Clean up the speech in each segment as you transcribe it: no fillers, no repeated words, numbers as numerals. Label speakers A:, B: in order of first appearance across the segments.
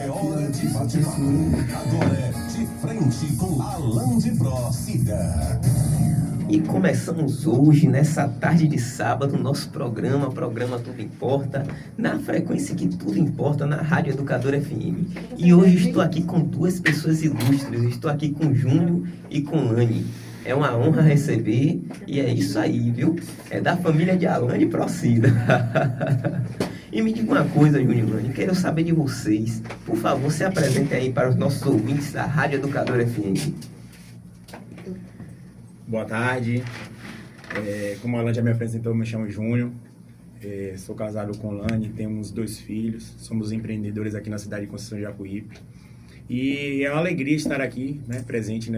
A: É hora de bate-papo. Agora é De Frente com Alan de Procida.
B: E começamos hoje, nessa tarde de sábado, nosso programa Tudo Importa, na frequência que tudo importa, na Rádio Educadora FM. E hoje estou aqui com duas pessoas ilustres, estou aqui com Júnior e com Lani. É uma honra receber, e é isso aí, viu? É da família de Alan de Procida. E me diga uma coisa, Júnior e Lani, quero saber de vocês. Por favor, se apresentem aí para os nossos ouvintes da Rádio Educadora FM.
C: Boa tarde, como a Alan já me apresentou, eu me chamo Júnior, sou casado com Lani, temos 2 filhos, somos empreendedores aqui na cidade de Conceição de Jacuípe. E é uma alegria estar aqui, né, presente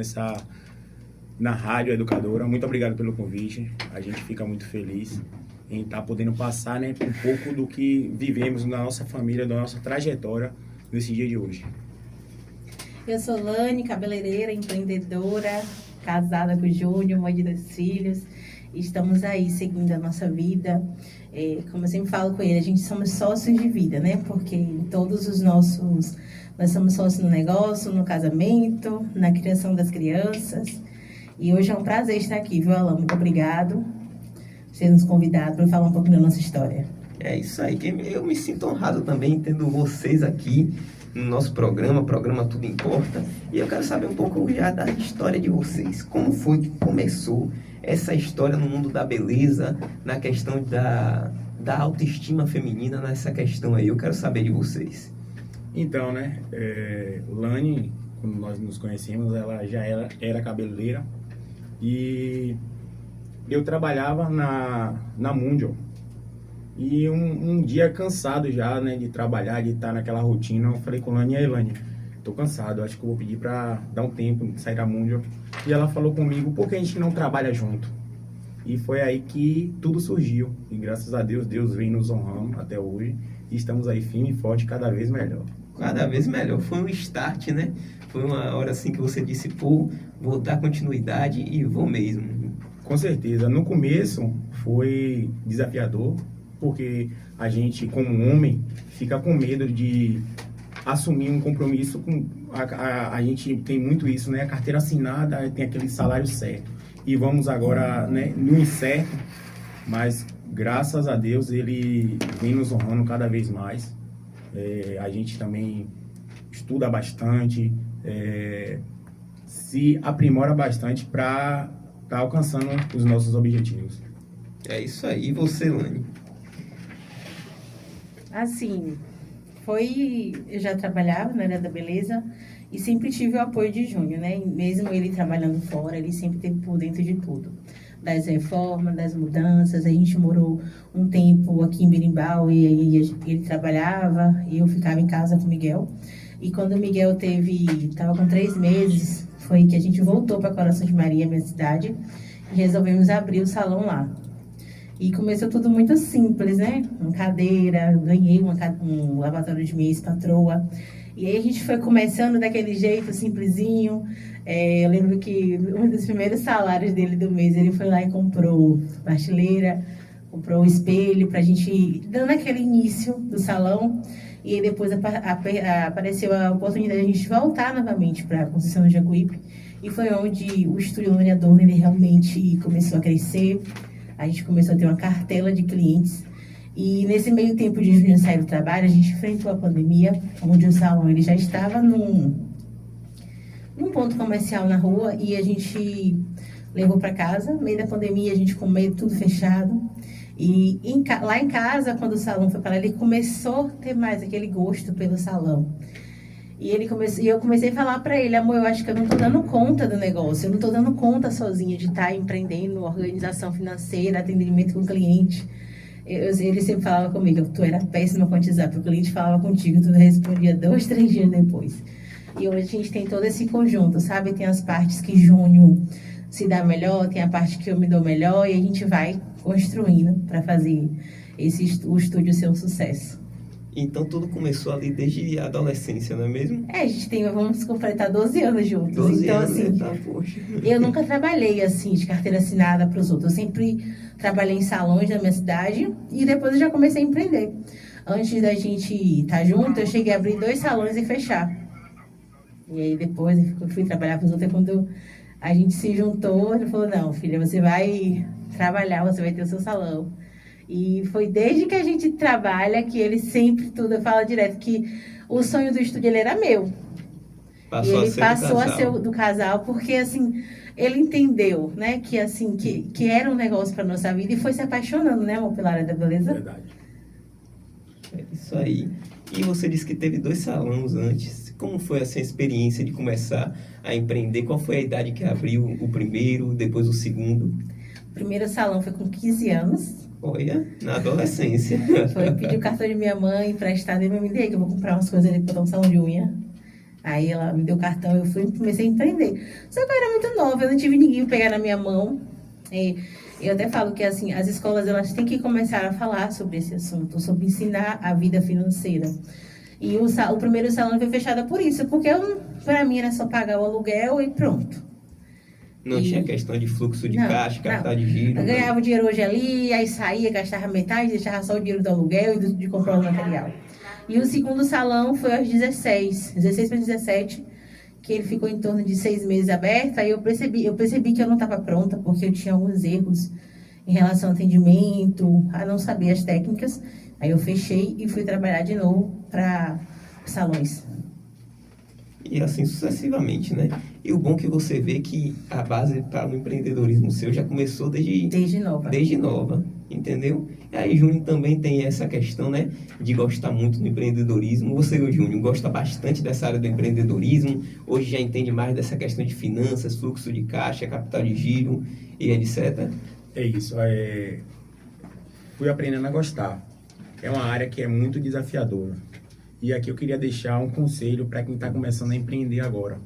C: na Rádio Educadora. Muito obrigado pelo convite, a gente fica muito feliz em estar podendo passar, né, um pouco do que vivemos na nossa família, da nossa trajetória nesse dia de hoje.
D: Eu sou Lani, cabeleireira, empreendedora, casada com o Júnior, mãe de 2 filhos. Estamos aí seguindo a nossa vida. Como eu sempre falo com ele, a gente somos sócios de vida, né? Porque em todos os nossos... Nós somos sócios no negócio, no casamento, na criação das crianças. E hoje é um prazer estar aqui, viu, Alan? Muito obrigado por ter nos convidado para falar um pouco da nossa história.
B: É isso aí, eu me sinto honrado também tendo vocês aqui no nosso programa Tudo Importa. E eu quero saber um pouco já da história de vocês. Como foi que começou essa história no mundo da beleza, na questão da autoestima feminina, nessa questão aí? Eu quero saber de vocês.
C: Então, né, Lani, quando nós nos conhecemos, ela já era cabeleireira e eu trabalhava na Mundial. E um dia cansado já, né, de trabalhar, de estar naquela rotina, eu falei com Lani, e aí, Lani, tô cansado, acho que eu vou pedir pra dar um tempo, sair da Mundial. E ela falou comigo, por que a gente não trabalha junto? E foi aí que tudo surgiu. E graças a Deus, Deus vem nos honrando até hoje. E estamos aí firme e forte, cada vez melhor.
B: Cada vez melhor. Foi um start, né? Foi uma hora assim que você disse, pô, vou dar continuidade e vou mesmo.
C: Com certeza. No começo foi desafiador, porque a gente, como homem, fica com medo de assumir um compromisso com... A gente tem muito isso, né? A carteira assinada tem aquele salário certo. E vamos agora, né, no incerto, mas graças a Deus ele vem nos honrando cada vez mais. A gente também estuda bastante, se aprimora bastante para estar alcançando os nossos objetivos.
B: É isso aí. E você, Lani?
D: Assim, eu já trabalhava na área da beleza e sempre tive o apoio de Júnior, né? Mesmo ele trabalhando fora, ele sempre esteve por dentro de tudo. Das reformas, das mudanças. A gente morou um tempo aqui em Berimbau e aí ele trabalhava e eu ficava em casa com o Miguel. E quando o Miguel estava com 3 meses, foi que a gente voltou para Coração de Maria, minha cidade, e resolvemos abrir o salão lá. E começou tudo muito simples, né? Uma cadeira, ganhei um lavatório de minha ex-patroa. E aí a gente foi começando daquele jeito, simplesinho. Eu lembro que um dos primeiros salários dele do mês, ele foi lá e comprou prateleira, comprou um espelho pra gente ir dando aquele início do salão. E aí depois apareceu a oportunidade de a gente voltar novamente para Conceição de Jacuípe. E foi onde o Estúdio Lani Adorno, ele realmente começou a crescer. A gente começou a ter uma cartela de clientes. E nesse meio tempo de Júnior sair do trabalho, a gente enfrentou a pandemia, onde o salão ele já estava num ponto comercial na rua e a gente levou para casa. No meio da pandemia, a gente com medo, tudo fechado. E lá em casa, quando o salão foi para lá, ele começou a ter mais aquele gosto pelo salão. E eu comecei a falar para ele, amor, eu acho que eu não tô dando conta do negócio, eu não tô dando conta sozinha de estar empreendendo, organização financeira, atendimento com o cliente. Ele sempre falava comigo, tu era péssima com o WhatsApp, o cliente falava contigo, tu respondia 2, 3 dias depois. E hoje a gente tem todo esse conjunto, sabe? Tem as partes que Júnior se dá melhor, tem a parte que eu me dou melhor, e a gente vai construindo para fazer o estúdio ser um sucesso.
B: Então tudo começou ali desde a adolescência, não é mesmo?
D: A gente vamos completar 12 anos juntos.
B: 12
D: então,
B: anos,
D: assim,
B: né? Tá, poxa.
D: Eu nunca trabalhei assim, de carteira assinada para os outros. Eu sempre trabalhei em salões da minha cidade e depois eu já comecei a empreender. Antes da gente estar junto, eu cheguei a abrir 2 salões e fechar. E aí depois eu fui trabalhar com os outros. Quando a gente se juntou, ele falou, não, filha, você vai trabalhar, você vai ter o seu salão. E foi desde que a gente trabalha que ele sempre, tudo, eu falo direto, que o sonho do estúdio ele era meu.
B: Passou
D: E ele
B: a ser
D: passou
B: do
D: a ser
B: casal.
D: do casal, porque assim, ele entendeu, né, que assim, que era um negócio para nossa vida e foi se apaixonando, né, amor, pela área da beleza.
C: Verdade.
B: É isso aí. E você disse que teve 2 salões antes. Como foi essa experiência de começar a empreender? Qual foi a idade que abriu o primeiro, depois o segundo?
D: O primeiro salão foi com 15 anos.
B: Olha, na adolescência.
D: Foi pedir o cartão de minha mãe emprestado e me dei que eu vou comprar umas coisas ali para dar um salão de unha. Aí ela me deu o cartão, eu fui e comecei a empreender. Só que eu era muito nova, eu não tive ninguém pra pegar na minha mão. E eu até falo que assim, as escolas elas têm que começar a falar sobre esse assunto, sobre ensinar a vida financeira. E o primeiro salão foi fechado por isso, porque para mim era só pagar o aluguel e pronto.
B: Não tinha questão de fluxo de caixa, capital de giro.
D: Eu ganhava o dinheiro hoje ali, aí saía, gastava metade, deixava só o dinheiro do aluguel e de comprar o material. E o segundo salão foi aos 16 para 17, que ele ficou em torno de 6 meses aberto. Aí eu percebi que eu não estava pronta, porque eu tinha alguns erros em relação ao atendimento, a não saber as técnicas. Aí eu fechei e fui trabalhar de novo para salões.
B: E assim sucessivamente, né? E o bom é que você vê que a base para o empreendedorismo seu já começou
D: Desde nova.
B: Desde nova, entendeu? E aí Júnior também tem essa questão, né? De gostar muito do empreendedorismo. Você, Júnior, gosta bastante dessa área do empreendedorismo. Hoje já entende mais dessa questão de finanças, fluxo de caixa, capital de giro e etc.
C: É isso. Fui aprendendo a gostar. É uma área que é muito desafiadora. E aqui eu queria deixar um conselho para quem está começando a empreender agora.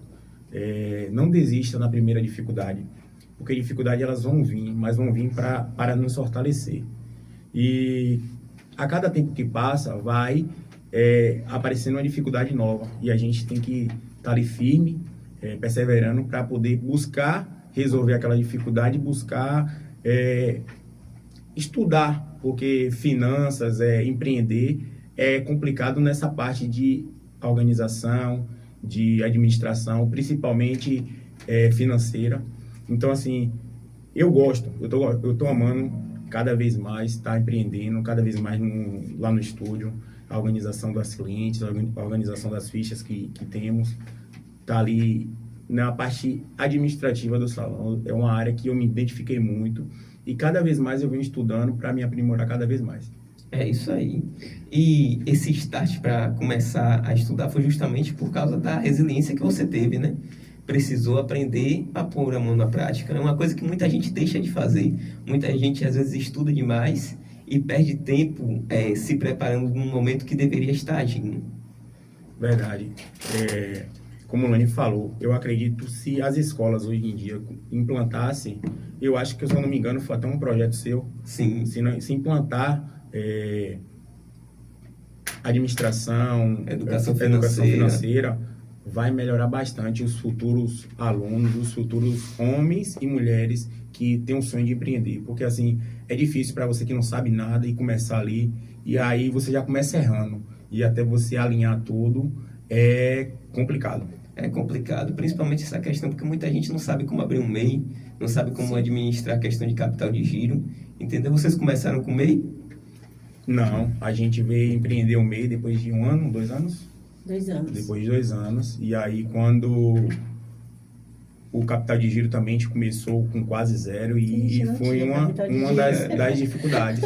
C: Não desista na primeira dificuldade, porque dificuldades elas vão vir, mas vão vir para nos fortalecer. E a cada tempo que passa, vai aparecendo uma dificuldade nova. E a gente tem que estar ali firme, perseverando, para poder buscar resolver aquela dificuldade, buscar estudar, porque finanças, empreender é complicado nessa parte de organização, de administração, principalmente financeira. Então, assim, eu gosto, eu tô amando cada vez mais estar empreendendo, cada vez mais lá no estúdio, a organização das clientes, a organização das fichas que temos, tá ali na parte administrativa do salão. É uma área que eu me identifiquei muito e cada vez mais eu venho estudando para me aprimorar cada vez mais.
B: É isso aí. E esse start para começar a estudar foi justamente por causa da resiliência que você teve, né? Precisou aprender a pôr a mão na prática. É uma coisa que muita gente deixa de fazer. Muita gente, às vezes, estuda demais e perde tempo se preparando num momento que deveria estar agindo.
C: Verdade. Como o Lani falou, eu acredito se as escolas hoje em dia implantassem, eu acho que, se eu não me engano, foi até um projeto seu.
B: Sim.
C: Se implantar administração,
B: Educação
C: financeira, vai melhorar bastante os futuros alunos, os futuros homens e mulheres que têm um sonho de empreender. Porque, assim, é difícil para você que não sabe nada e começar ali, e aí você já começa errando. E até você alinhar tudo é complicado.
B: É complicado, principalmente essa questão, porque muita gente não sabe como abrir um MEI, não sabe como administrar a questão de capital de giro, entendeu? Vocês começaram com o MEI?
C: Não, a gente veio empreender o MEI depois de 1 ano, 2 anos?
D: 2 anos.
C: Depois de 2 anos. E aí, quando o capital de giro também a gente começou com quase zero e foi uma das dificuldades.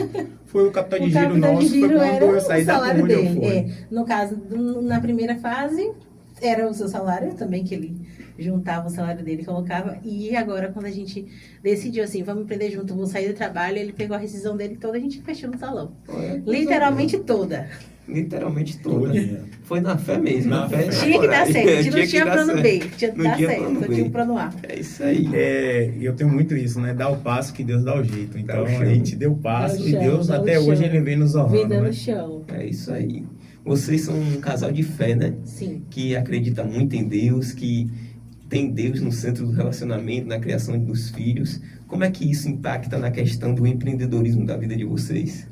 C: Foi o capital de giro nosso, foi quando eu saí da onde
D: dele.
C: eu fui.
D: No caso, na primeira fase, era o seu salário também, que ele juntava o salário dele e colocava. E agora, quando a gente decidiu assim, vamos empreender junto, vou sair do trabalho, ele pegou a rescisão dele toda, a gente fechou no salão. Literalmente toda.
B: Literalmente toda.
C: Todinha.
B: Foi na fé mesmo.
C: Na fé.
D: Tinha que dar certo, a gente não tinha plano B, tinha que
B: Não
D: dar
B: tinha
D: certo,
B: plano
D: só
B: B.
D: tinha um plano A.
B: É isso aí.
C: Eu tenho muito isso, né? Dá o passo que Deus dá o jeito. Então,
B: o chão.
C: a gente deu o passo
D: Dá o
C: e
D: chão,
C: Deus
D: dá o
C: até
D: chão.
C: hoje ele vem nos honrando,
D: Vida
C: né?
D: no chão.
B: É isso aí. Vocês são um casal de fé, né?
D: Sim.
B: Que acredita muito em Deus, que tem Deus no centro do relacionamento, na criação dos filhos. Como é que isso impacta na questão do empreendedorismo da vida de vocês?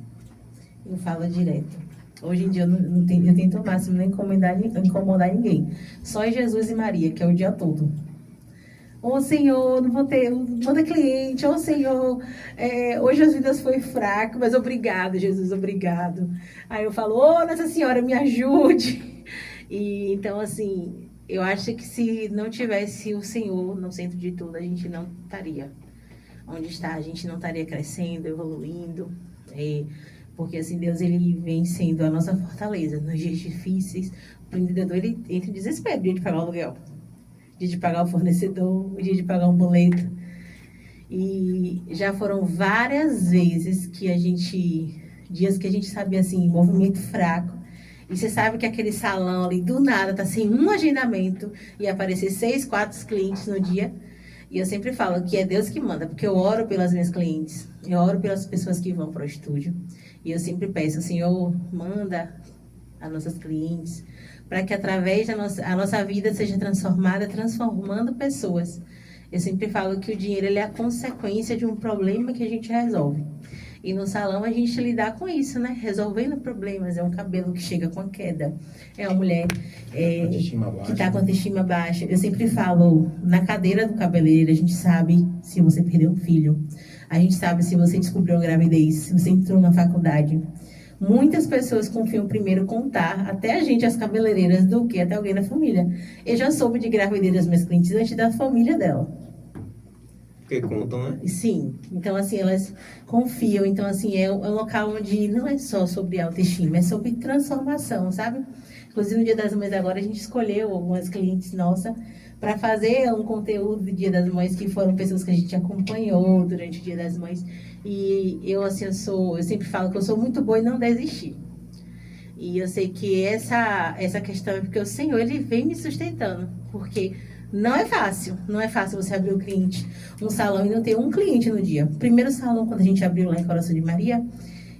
D: Eu falo direto. Hoje em dia eu tento ao máximo não incomodar ninguém. Só em Jesus e Maria, que é o dia todo. Ô Senhor, não vou ter cliente. Ô Senhor, hoje as vidas foi fraco, mas obrigado, Jesus, obrigado. Aí eu falo, ô Nossa Senhora, me ajude. E então, assim, eu acho que se não tivesse o Senhor no centro de tudo, a gente não estaria onde está, a gente não estaria crescendo, evoluindo. Porque assim, Deus, ele vem sendo a nossa fortaleza. Nos dias difíceis, o empreendedor, ele entra em desespero, dia de pagar o aluguel, dia de pagar o fornecedor, dia de pagar um boleto. E já foram várias vezes dias que a gente sabia assim, movimento fraco. E você sabe que aquele salão ali, do nada, tá sem um agendamento e aparecer 6, 4 clientes no dia. E eu sempre falo que é Deus que manda, porque eu oro pelas minhas clientes, eu oro pelas pessoas que vão para o estúdio. E eu sempre peço, Senhor, manda as nossas clientes, para que através a nossa vida seja transformada, transformando pessoas. Eu sempre falo que o dinheiro ele é a consequência de um problema que a gente resolve. E no salão a gente lidar com isso, né? Resolvendo problemas. É um cabelo que chega com a queda. É uma mulher que está com a autoestima baixa. Eu sempre falo, na cadeira do cabeleireiro, a gente sabe se você perdeu um filho. A gente sabe se você descobriu uma gravidez, se você entrou na faculdade. Muitas pessoas confiam primeiro contar, até a gente, as cabeleireiras, do que até alguém da família. Eu já soube de gravidez das minhas clientes antes da família dela.
B: Porque contam, né?
D: Sim. Então, assim, elas confiam. Então, assim, é um local onde não é só sobre autoestima, é sobre transformação, sabe? Inclusive, no Dia das Mães agora, a gente escolheu algumas clientes nossas para fazer um conteúdo do Dia das Mães, que foram pessoas que a gente acompanhou durante o Dia das Mães. E eu, assim, eu sempre falo que eu sou muito boa em não desistir. E eu sei que essa questão é porque o Senhor, ele vem me sustentando. Porque não é fácil você abrir um salão e não ter um cliente no dia. O primeiro salão, quando a gente abriu lá em Coração de Maria,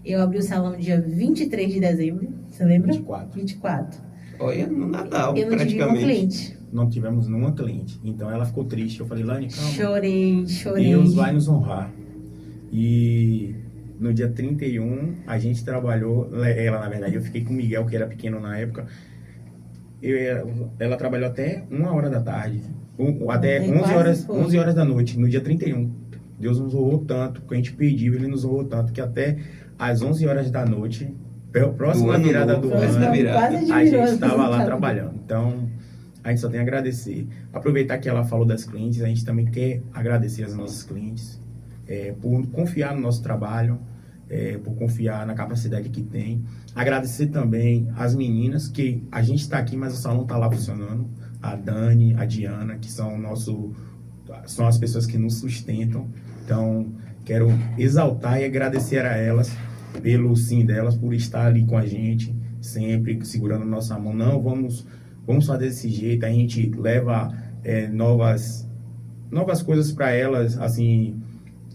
D: eu abri o salão no dia 23 de dezembro, você lembra? 24.
B: Olha, no Natal,
D: eu não
B: praticamente.
D: tive um cliente.
C: Não tivemos nenhuma cliente. Então ela ficou triste. Eu falei, Lani, calma.
D: Chorei.
C: Deus vai nos honrar. E no dia 31, a gente trabalhou. Ela, na verdade, eu fiquei com o Miguel, que era pequeno na época. Ela trabalhou até 1h da tarde. Até 11 horas da noite, no dia 31. Deus nos honrou tanto, que a gente pediu, ele nos honrou tanto, que até às 11 horas da noite, próxima virada do ano, a gente estava lá trabalhando. Então, a gente só tem a agradecer. Aproveitar que ela falou das clientes, a gente também quer agradecer as nossas clientes por confiar no nosso trabalho, por confiar na capacidade que tem. Agradecer também as meninas, que a gente está aqui, mas o salão está lá funcionando. A Dani, a Diana, que são as pessoas que nos sustentam. Então, quero exaltar e agradecer a elas pelo sim delas, por estar ali com a gente, sempre segurando nossa mão. Não, vamos fazer desse jeito. A gente leva novas coisas para elas, assim,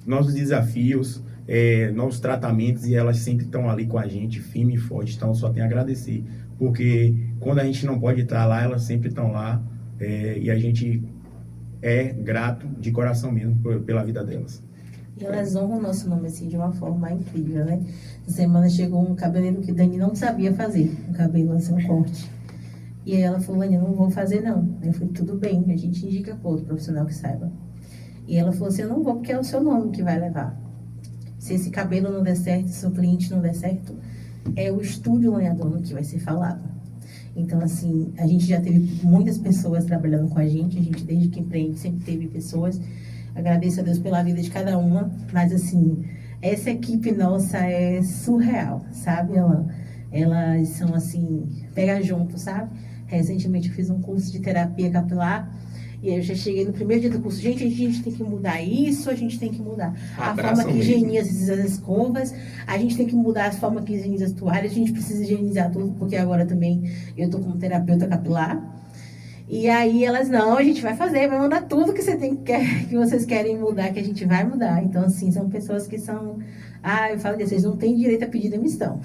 C: novos desafios, novos tratamentos, e elas sempre estão ali com a gente, firme e forte. Então, só tenho a agradecer, porque quando a gente não pode estar lá, elas sempre estão lá, e a gente é grato de coração mesmo pela vida delas.
D: E elas honram o nosso nome assim de uma forma incrível, né? Essa semana chegou um cabeleireiro que Dani não sabia fazer, um cabelo assim, um corte. E aí ela falou, Dani, eu não vou fazer não. Eu falei, tudo bem, a gente indica para outro profissional que saiba. E ela falou assim, eu não vou porque é o seu nome que vai levar. Se esse cabelo não der certo, se o cliente não der certo, é o estúdio Lanhador que vai ser falado. Então, assim, a gente já teve muitas pessoas trabalhando com a gente desde que empreende, sempre teve pessoas. Agradeço a Deus pela vida de cada uma, mas, assim, essa equipe nossa é surreal, sabe? Elas são, assim, pega junto, sabe? Recentemente eu fiz um curso de terapia capilar, e aí eu já cheguei no primeiro dia do curso, gente, a gente tem que mudar isso, a gente tem que mudar a forma que higieniza as escovas, a gente tem que mudar a forma que higieniza as toalhas, a gente precisa higienizar tudo, porque agora também eu tô como terapeuta capilar. E aí elas, não, a gente vai fazer, vai mandar tudo que que vocês querem mudar, que a gente vai mudar. Então, assim, são pessoas que são... eu falo disso, vocês não têm direito a pedir demissão.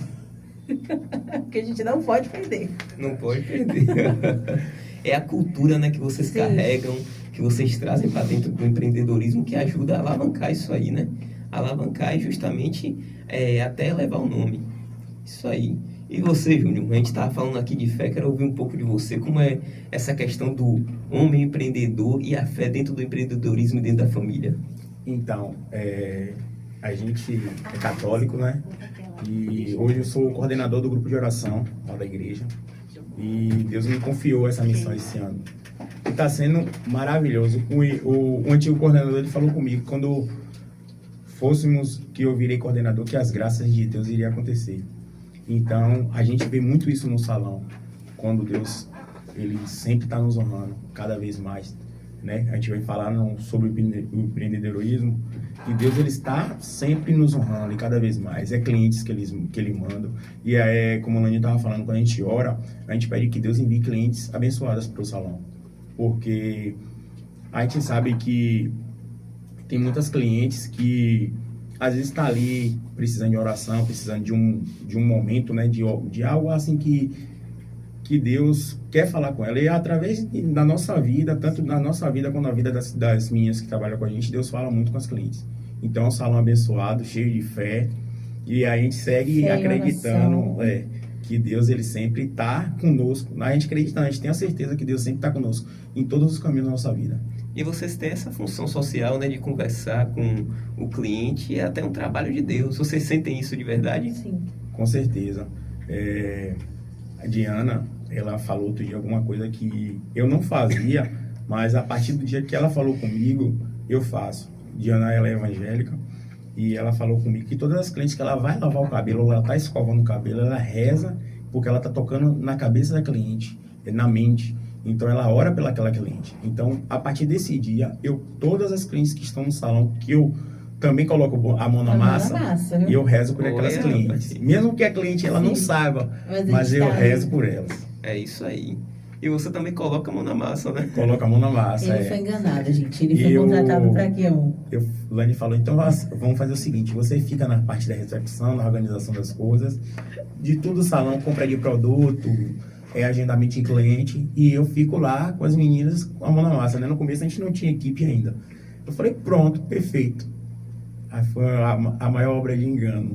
D: Porque a gente não pode perder.
B: Não pode perder. É a cultura, né, que vocês carregam, que vocês trazem para dentro do empreendedorismo, que ajuda a alavancar isso aí, né? Alavancar e justamente até levar o nome. Isso aí. E você, Júnior, a gente estava falando aqui de fé, quero ouvir um pouco de você, como é essa questão do homem empreendedor e a fé dentro do empreendedorismo e dentro da família?
C: Então, a gente é católico, né? E hoje eu sou o coordenador do grupo de oração lá da igreja. E Deus me confiou essa missão esse ano. E está sendo maravilhoso. O antigo coordenador ele falou comigo, quando fôssemos, que eu virei coordenador, que as graças de Deus iriam acontecer. Então, a gente vê muito isso no salão, quando Deus, ele sempre está nos honrando, cada vez mais, né? A gente vai falar sobre o empreendedorismo, e Deus, ele está sempre nos honrando, e cada vez mais. É clientes que ele manda, e como o Lani estava falando, quando a gente ora, a gente pede que Deus envie clientes abençoados para o salão, porque a gente sabe que tem muitas clientes que às vezes está ali precisando de oração, precisando de um momento, né, de algo assim que Deus quer falar com ela. E através da nossa vida, tanto na nossa vida quanto na vida das meninas que trabalham com a gente, Deus fala muito com as clientes. Então é um salão abençoado, cheio de fé, e a gente segue acreditando que Deus, ele sempre está conosco. A gente acredita, a gente tem a certeza que Deus sempre está conosco em todos os caminhos da nossa vida.
B: E vocês têm essa função social, né, de conversar com o cliente, e é até um trabalho de Deus. Vocês sentem isso de verdade?
D: Sim.
C: Com certeza. A Diana, ela falou outro dia alguma coisa que eu não fazia, mas a partir do dia que ela falou comigo, eu faço. Diana, ela é evangélica, e ela falou comigo que todas as clientes que ela vai lavar o cabelo, ela está escovando o cabelo, ela reza, porque ela está tocando na cabeça da cliente, na mente. Então ela ora pelaquela cliente. Então, a partir desse dia, todas as clientes que estão no salão, que eu também coloco a mão na massa, e eu rezo por aquelas clientes. Mesmo que a cliente ela não saiba, mas eu rezo por elas.
B: É isso aí. E você também coloca a mão na massa, né?
C: Coloca a mão na massa.
D: Ele foi enganado, gente. Ele foi contratado para quê?
C: Lani falou, então vamos fazer o seguinte, você fica na parte da recepção, na organização das coisas, de tudo o salão, compra de produto, agendamento de cliente, e eu fico lá com as meninas com a mão na massa, né? No começo a gente não tinha equipe ainda. Eu falei, pronto, perfeito. Aí foi a maior obra de engano.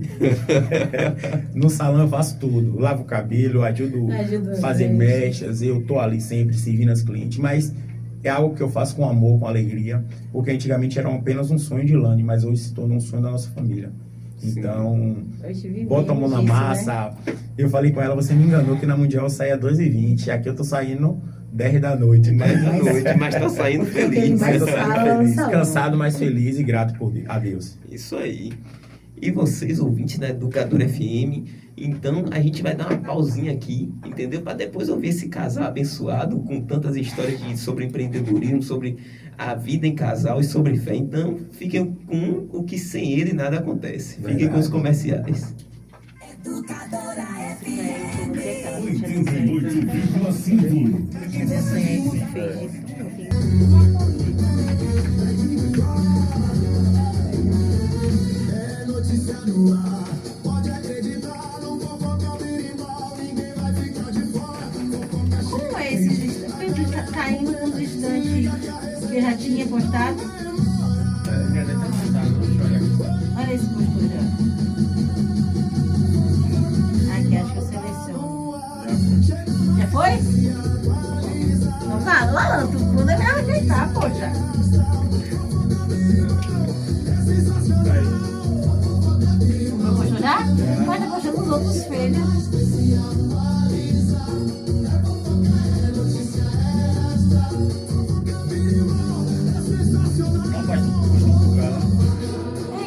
C: No salão eu faço tudo, lavo o cabelo, ajudo a fazer mechas, eu tô ali sempre servindo as clientes, mas é algo que eu faço com amor, com alegria, porque antigamente era apenas um sonho de Lani, mas hoje se tornou um sonho da nossa família. Então, bota a mão na massa. Né? Eu falei com ela, você me enganou que na Mundial eu saía 2h20, aqui eu tô saindo 10 da noite. 10 da noite, mas tô saindo feliz. Cansado, mas feliz e grato a Deus.
B: Isso aí. E vocês, ouvintes da Educadora FM, então a gente vai dar uma pausinha aqui, entendeu? Para depois ouvir esse casal abençoado com tantas histórias sobre empreendedorismo, sobre a vida em casal e sobre fé. Então, fiquem com o que sem ele nada acontece. Verdade. Fiquem com os comerciais.
A: Educadora FM 88,5. Pode acreditar, não vou focar minimal, ninguém vai ficar de fora.
D: Como é esse distante? Tá indo um distante que já tinha postado?
C: Já deve estar postado,
D: olha esse postura. Aqui, acho que eu seleciono. Já foi? Não tá, Alan, tu tudo é melhor ajeitar, poxa. Postou já? Mas tá postando os outros filhos.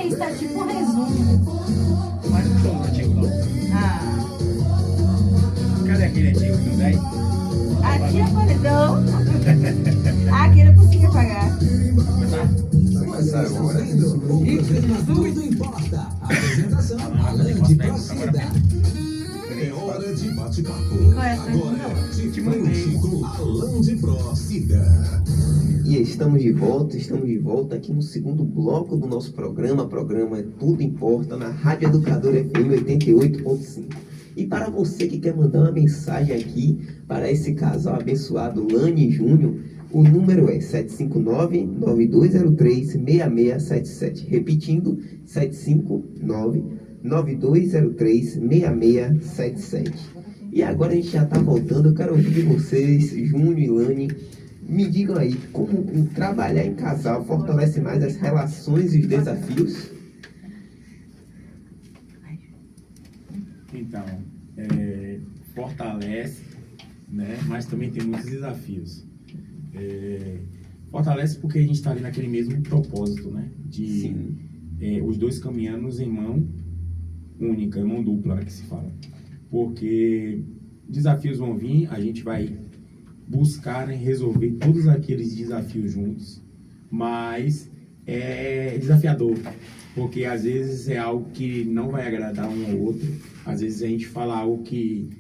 D: Está tipo um resumo.
C: Mas não sou antigo, não. Cadê aquele antigo que eu dei?
D: Aqui eu falei, não. Aqui eu não consegui pagar.
A: Começar agora. Tudo importa. Apresentação, Alan de Procida. É hora de bate-papo. Agora, de frente com Alan de Procida.
B: E estamos de volta aqui no segundo bloco do nosso programa Tudo Importa, na Rádio Educadora FM 88.5. E para você que quer mandar uma mensagem aqui para esse casal abençoado, Lani e Júnior, o número é 759-9203-6677. Repetindo, 9203-6677. E agora a gente já está voltando, eu quero ouvir de vocês, Júnior e Lani. Me digam aí, como trabalhar em casal fortalece mais as relações e os desafios?
C: Então, fortalece, né? Mas também tem muitos desafios. Fortalece porque a gente está ali naquele mesmo propósito, né? De os dois caminhando em mão única, em mão dupla, né, que se fala. Porque desafios vão vir, a gente vai buscar, né, resolver todos aqueles desafios juntos, mas é desafiador, porque às vezes é algo que não vai agradar um ao outro, às vezes a gente fala algo que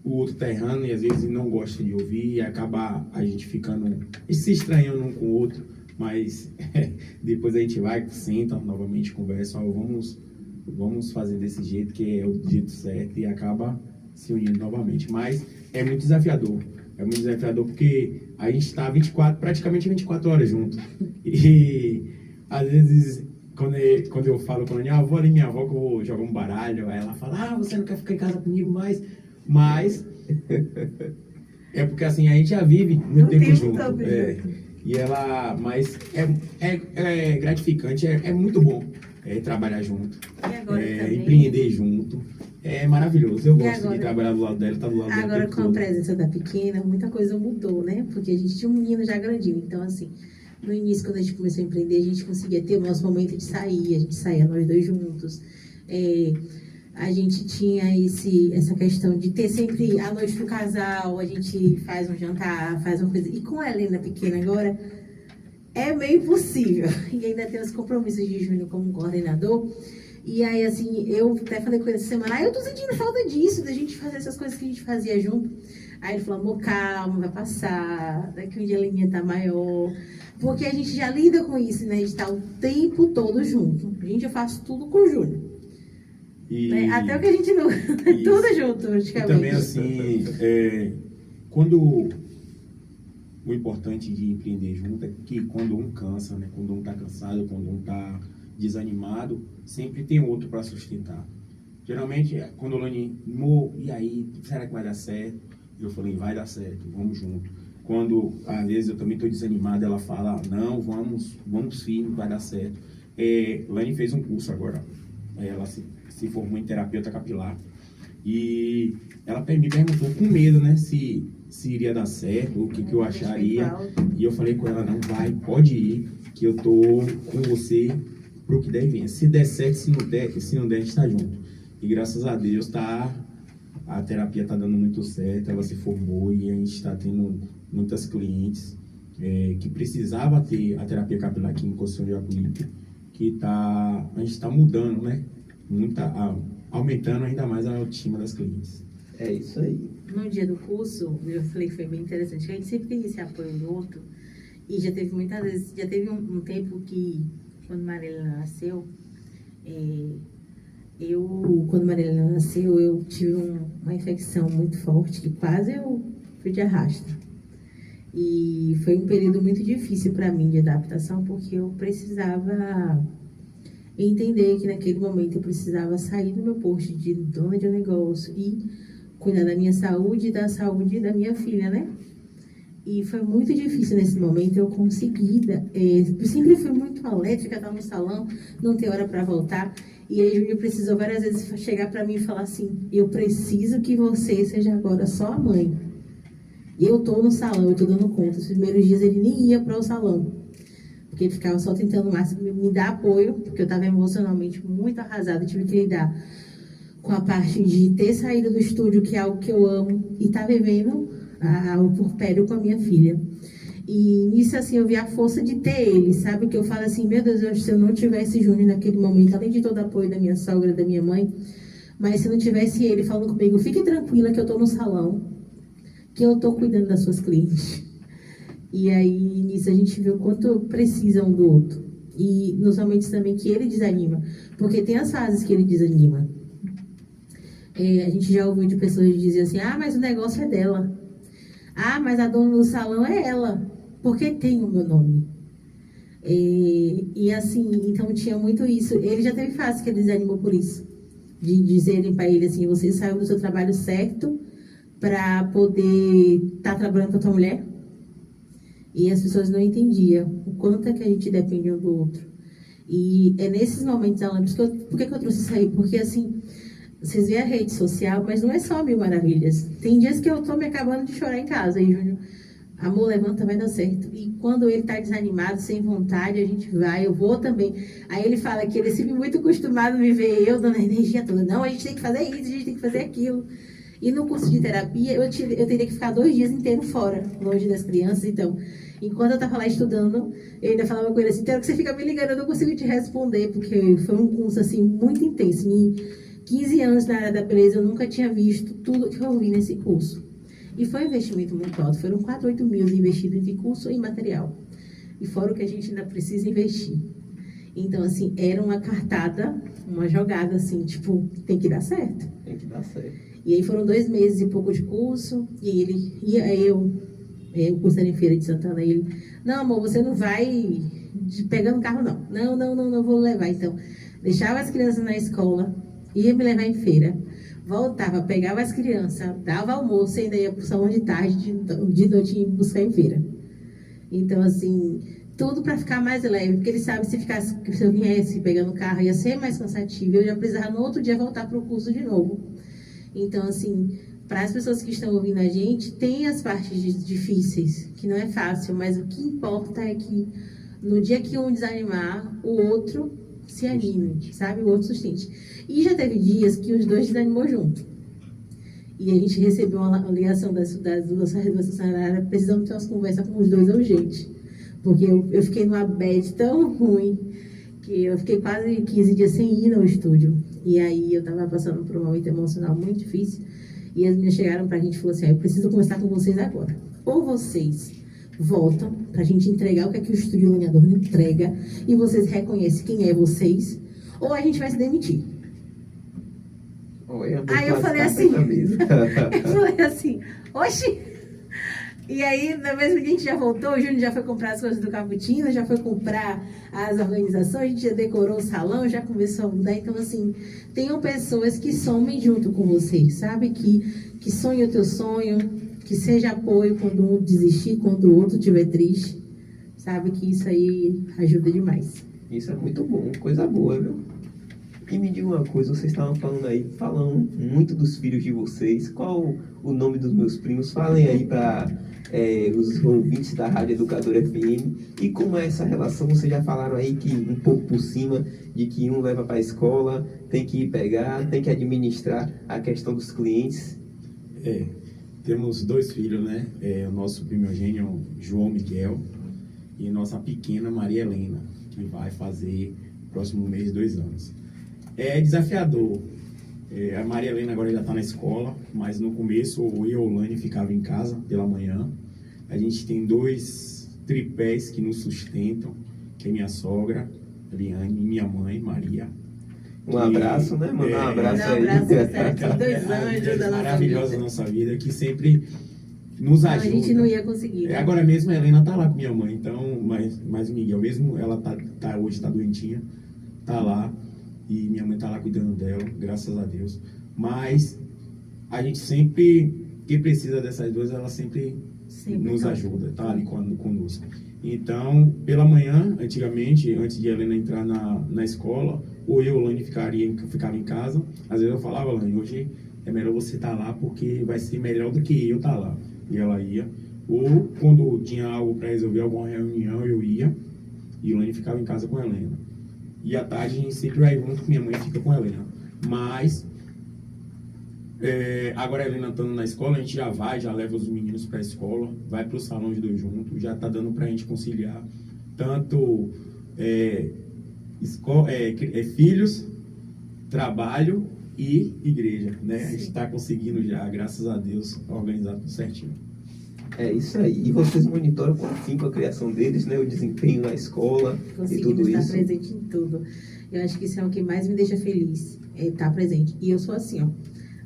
C: o outro tá errando e às vezes não gosta de ouvir e acaba a gente ficando, se estranhando um com o outro, mas depois a gente vai, senta novamente, conversa, vamos fazer desse jeito que é o jeito certo e acaba se unindo novamente, mas é muito desafiador porque a gente está praticamente 24 horas junto. E às vezes, quando eu falo com ela, vou ali minha avó que eu vou jogar um baralho, aí ela fala, você não quer ficar em casa comigo mais? Mas é porque assim, a gente já vive muito tempo junto. E ela, mas é gratificante, é muito bom trabalhar junto, empreender junto. É maravilhoso, eu gosto de trabalhar do lado dela, tá do lado dela.
E: Agora, com a presença da pequena, muita coisa mudou, né? Porque a gente tinha um menino já grandinho. Então, assim, no início, quando a gente começou a empreender, a gente conseguia ter o nosso momento de sair. A gente saía nós dois juntos. A gente tinha essa questão de ter sempre a noite do casal, a gente faz um jantar, faz uma coisa. E com a Helena pequena agora, é meio impossível. E ainda tem os compromissos de Júnior como coordenador. E aí, assim, eu até falei com ele essa semana, eu tô sentindo falta disso, da gente fazer essas coisas que a gente fazia junto. Aí ele falou, amor, calma, vai passar, daqui um dia a linha tá maior. Porque a gente já lida com isso, né? A gente tá o tempo todo junto. Eu faço tudo com o Júnior. Né? Até o que a gente não... tudo junto, praticamente.
C: E também, assim, quando... O importante de empreender junto é que quando um cansa, né? Quando um tá cansado, quando um tá desanimado, sempre tem outro para sustentar. Geralmente, quando o Lani, e aí, será que vai dar certo? Eu falei, vai dar certo, vamos junto. Quando, às vezes, eu também estou desanimado, ela fala, não, vamos sim, vai dar certo. Lani fez um curso agora, ela se formou em terapeuta capilar, e ela me perguntou com medo, né, se iria dar certo, o que eu acharia, e eu falei com ela, não, pode ir, que eu tô com você pro que der e venha. Se der certo, se não der, a gente tá junto. E graças a Deus a terapia tá dando muito certo, ela se formou e a gente tá tendo muitas clientes que precisava ter a terapia capilar aqui em Conceição de Jacuípe, que a gente tá mudando, né? Aumentando ainda mais a autoestima das clientes.
B: É isso aí.
E: No dia do curso, eu falei que foi bem interessante, a gente sempre tem esse apoio do outro, e já teve muitas vezes, já teve um tempo que quando Marilena nasceu, quando Marilena nasceu, eu tive uma infecção muito forte, que quase eu fui de arrasto. E foi um período muito difícil para mim de adaptação, porque eu precisava entender que naquele momento eu precisava sair do meu posto de dona de um negócio e cuidar da minha saúde e da saúde da minha filha, né? E foi muito difícil nesse momento eu conseguir. Eu sempre fui muito elétrica, estava no salão, não tem hora para voltar. E aí Júnior precisou várias vezes chegar para mim e falar assim, eu preciso que você seja agora só a mãe. Eu estou no salão, eu estou dando conta. Os primeiros dias ele nem ia para o salão, porque ele ficava só tentando mais me dar apoio, porque eu estava emocionalmente muito arrasada, tive que lidar com a parte de ter saído do estúdio, que é algo que eu amo, e estar vivendo o porpério com a minha filha. E nisso, assim, eu vi a força de ter ele, sabe? Que eu falo assim, meu Deus, se eu não tivesse Júnior naquele momento, além de todo o apoio da minha sogra, da minha mãe, mas se não tivesse ele falando comigo, fique tranquila que eu tô no salão, que eu tô cuidando das suas clientes. E aí, nisso, a gente vê o quanto precisa um do outro. E nos momentos também que ele desanima, porque tem as fases que ele desanima. A gente já ouviu de pessoas dizer assim, mas o negócio é dela. Mas a dona do salão é ela, porque tem o meu nome. E assim, então tinha muito isso. Ele já teve fase que ele desanimou por isso. de dizerem para ele assim, você saiu do seu trabalho certo para poder estar trabalhando com a tua mulher. E as pessoas não entendiam o quanto é que a gente depende um do outro. E é nesses momentos, Alan, por que eu trouxe isso aí? Porque assim, vocês veem a rede social, mas não é só mil maravilhas. Tem dias que eu tô me acabando de chorar em casa, aí, Júnior, amor, levanta, vai dar certo. E quando ele tá desanimado, sem vontade, a gente vai, eu vou também. Aí ele fala que ele é sempre muito acostumado a me ver eu dando a energia toda. Não, a gente tem que fazer isso, a gente tem que fazer aquilo. E no curso de terapia, eu teria que ficar 2 dias inteiros fora, longe das crianças. Então, enquanto eu estava lá estudando, eu ainda falava com ele assim, quero que você fica me ligando, eu não consigo te responder, porque foi um curso, assim, muito intenso. Em 15 anos na área da beleza, eu nunca tinha visto tudo que eu vi nesse curso. E foi um investimento muito alto, foram 4, 8 mil investidos em curso e material. E fora o que a gente ainda precisa investir. Então, assim, era uma cartada, uma jogada, assim, tipo, tem que dar certo.
B: Tem que dar certo.
E: E aí foram 2 meses e pouco de curso, e ele ia, eu curso era em Feira de Santana, e ele, não, amor, você não vai pegando carro, não. Não, vou levar. Então, deixava as crianças na escola, ia me levar em feira, voltava, pegava as crianças, dava almoço e ainda ia para o salão de tarde, de noite ia buscar em feira. Então, assim, tudo para ficar mais leve, porque ele sabe se eu viesse pegando carro ia ser mais cansativo, eu já precisava no outro dia voltar para o curso de novo. Então, assim, para as pessoas que estão ouvindo a gente, tem as partes difíceis, que não é fácil, mas o que importa é que no dia que um desanimar, o outro se anime, sabe? O outro sustente. E já teve dias que os dois desanimou junto. E a gente recebeu uma ligação da nossa redação, precisamos ter umas conversas com os dois urgentes. Porque eu fiquei numa bad tão ruim que eu fiquei quase 15 dias sem ir no estúdio. E aí eu estava passando por um momento emocional muito difícil. E as meninas chegaram pra gente e falaram assim, eu preciso conversar com vocês agora. Ou vocês voltam pra gente entregar o que é que o estúdio Laneador não entrega e vocês reconhecem quem é vocês, ou a gente vai se demitir. Aí eu falei assim, oxi! E aí, na mesma dia a gente já voltou, o Júnior já foi comprar as coisas do Cappuccino, já foi comprar as organizações, a gente já decorou o salão, já começou a mudar. Então, assim, tenham pessoas que somem junto com vocês, sabe? Que sonhem o teu sonho, que seja apoio quando um desistir, quando o outro estiver triste. Sabe que isso aí ajuda demais.
B: Isso é muito bom, coisa boa, viu? E me diga uma coisa, vocês estavam falando aí, falam muito dos filhos de vocês. Qual o nome dos meus primos? Falem aí para os ouvintes da Rádio Educadora FM. E como é essa relação? Vocês já falaram aí que um pouco por cima, de que um leva para a escola, tem que ir pegar, tem que administrar a questão dos clientes.
C: Temos 2 filhos, né? O nosso primogênio, João Miguel, e nossa pequena Maria Helena, que vai fazer no próximo mês 2 anos. É desafiador. A Maria Helena agora já está na escola, mas no começo eu e a Olane ficava em casa pela manhã. A gente tem 2 tripés que nos sustentam, que é minha sogra, Eliane, e minha mãe, Maria.
B: Um abraço, né? Mandar um abraço aí.
E: Um abraço, 2 anjos da nossa
C: maravilhosa
E: vida.
C: da nossa vida, que sempre nos ajuda.
E: A gente não ia conseguir. Né?
C: Agora mesmo a Helena tá lá com minha mãe, então, mas o Miguel mesmo, ela hoje tá doentinha, tá lá, e minha mãe tá lá cuidando dela, graças a Deus. Mas a gente sempre, que precisa dessas 2, ela sempre nos ajuda, tá ali conosco. Então, pela manhã, antigamente, antes de a Helena entrar na escola, ou eu, Lani, ficava em casa. Às vezes eu falava, Lani, hoje é melhor você estar lá, porque vai ser melhor do que eu estar lá. E ela ia. Ou quando tinha algo para resolver, alguma reunião, eu ia. E Lani ficava em casa com a Helena. E à tarde a gente sempre vai junto, minha mãe fica com a Helena. Mas, agora a Helena estando na escola, a gente já leva os meninos para a escola, vai para o salão de 2 juntos, já está dando para a gente conciliar tanto filhos, trabalho e igreja, né? A gente está conseguindo já, graças a Deus, organizar tudo certinho.
B: É isso aí. E vocês monitoram com afinco a criação deles, né? O desempenho na escola e tudo isso.
E: Conseguimos estar presente em tudo. Eu acho que isso é o que mais me deixa feliz, é estar presente. E eu sou assim, ó.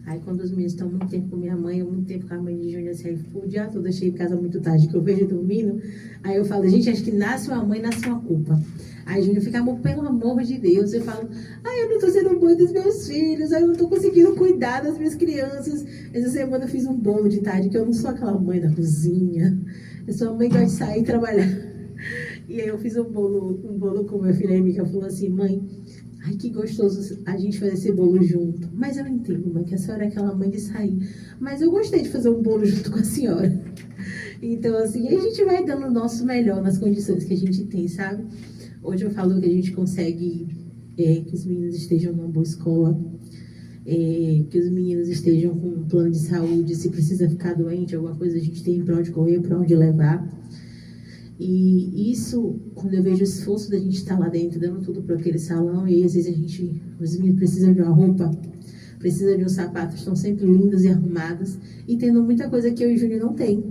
E: Aí quando os meninos estão muito tempo com minha mãe, ou muito tempo com a mãe de Júnior, assim, o dia todo eu chego em casa muito tarde, que eu vejo dormindo, aí eu falo, gente, acho que nasce uma mãe, nasce uma culpa. Aí Júnior fica, amor, pelo amor de Deus. Eu falo, eu não tô sendo mãe dos meus filhos, eu não tô conseguindo cuidar das minhas crianças. Essa semana eu fiz um bolo de tarde, que eu não sou aquela mãe da cozinha. Eu sou a mãe que gosta de sair e trabalhar. E aí eu fiz um bolo com minha filha Amy, que falou assim, mãe, ai, que gostoso a gente fazer esse bolo junto. Mas eu entendo, mãe, que a senhora é aquela mãe de sair. Mas eu gostei de fazer um bolo junto com a senhora. Então, assim, a gente vai dando o nosso melhor nas condições que a gente tem, sabe? Hoje eu falo que a gente consegue que os meninos estejam numa boa escola, que os meninos estejam com um plano de saúde, se precisa ficar doente, alguma coisa, a gente tem para onde correr, para onde levar. E isso, quando eu vejo o esforço da gente estar lá dentro, dando tudo para aquele salão, e aí, às vezes os meninos precisam de uma roupa, precisam de um sapato, estão sempre lindos e arrumados, e tendo muita coisa que eu e o Júnior não tem.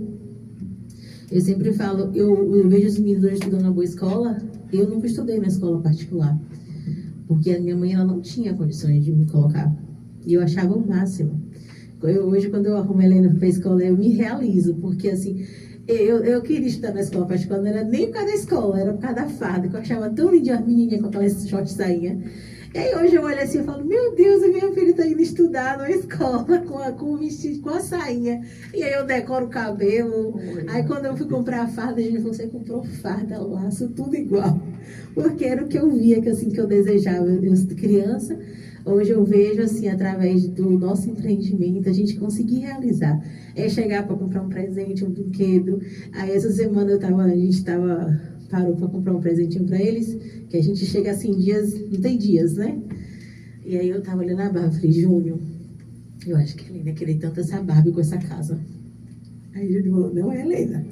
E: Eu sempre falo, eu vejo os meninos hoje estudando na boa escola, eu nunca estudei na escola particular, porque a minha mãe ela não tinha condições de me colocar, e eu achava o máximo. Hoje, quando eu arrumo a Helena para a escola, eu me realizo, porque assim, eu queria estudar na escola particular, não era nem por causa da escola, era por causa da farda, que eu achava tão lindinha as menininhas com aquelas short sainha. E aí hoje eu olho assim e falo, meu Deus, a minha filha está indo estudar na escola com o vestido, com a sainha. E aí eu decoro o cabelo. Aí quando eu fui comprar a farda, a gente falou, você comprou farda, laço, tudo igual. Porque era o que eu via, que eu desejava. Eu criança, hoje eu vejo assim, através do nosso empreendimento, a gente conseguir realizar. É chegar para comprar um presente, um brinquedo. Aí essa semana a gente parou para comprar um presentinho para eles, que a gente chega assim, não tem dias, né? E aí eu tava olhando a Barbie, falei, Júnior, eu acho que a Helena ia querer tanto essa Barbie com essa casa. Aí o Júnior falou, não é Helena.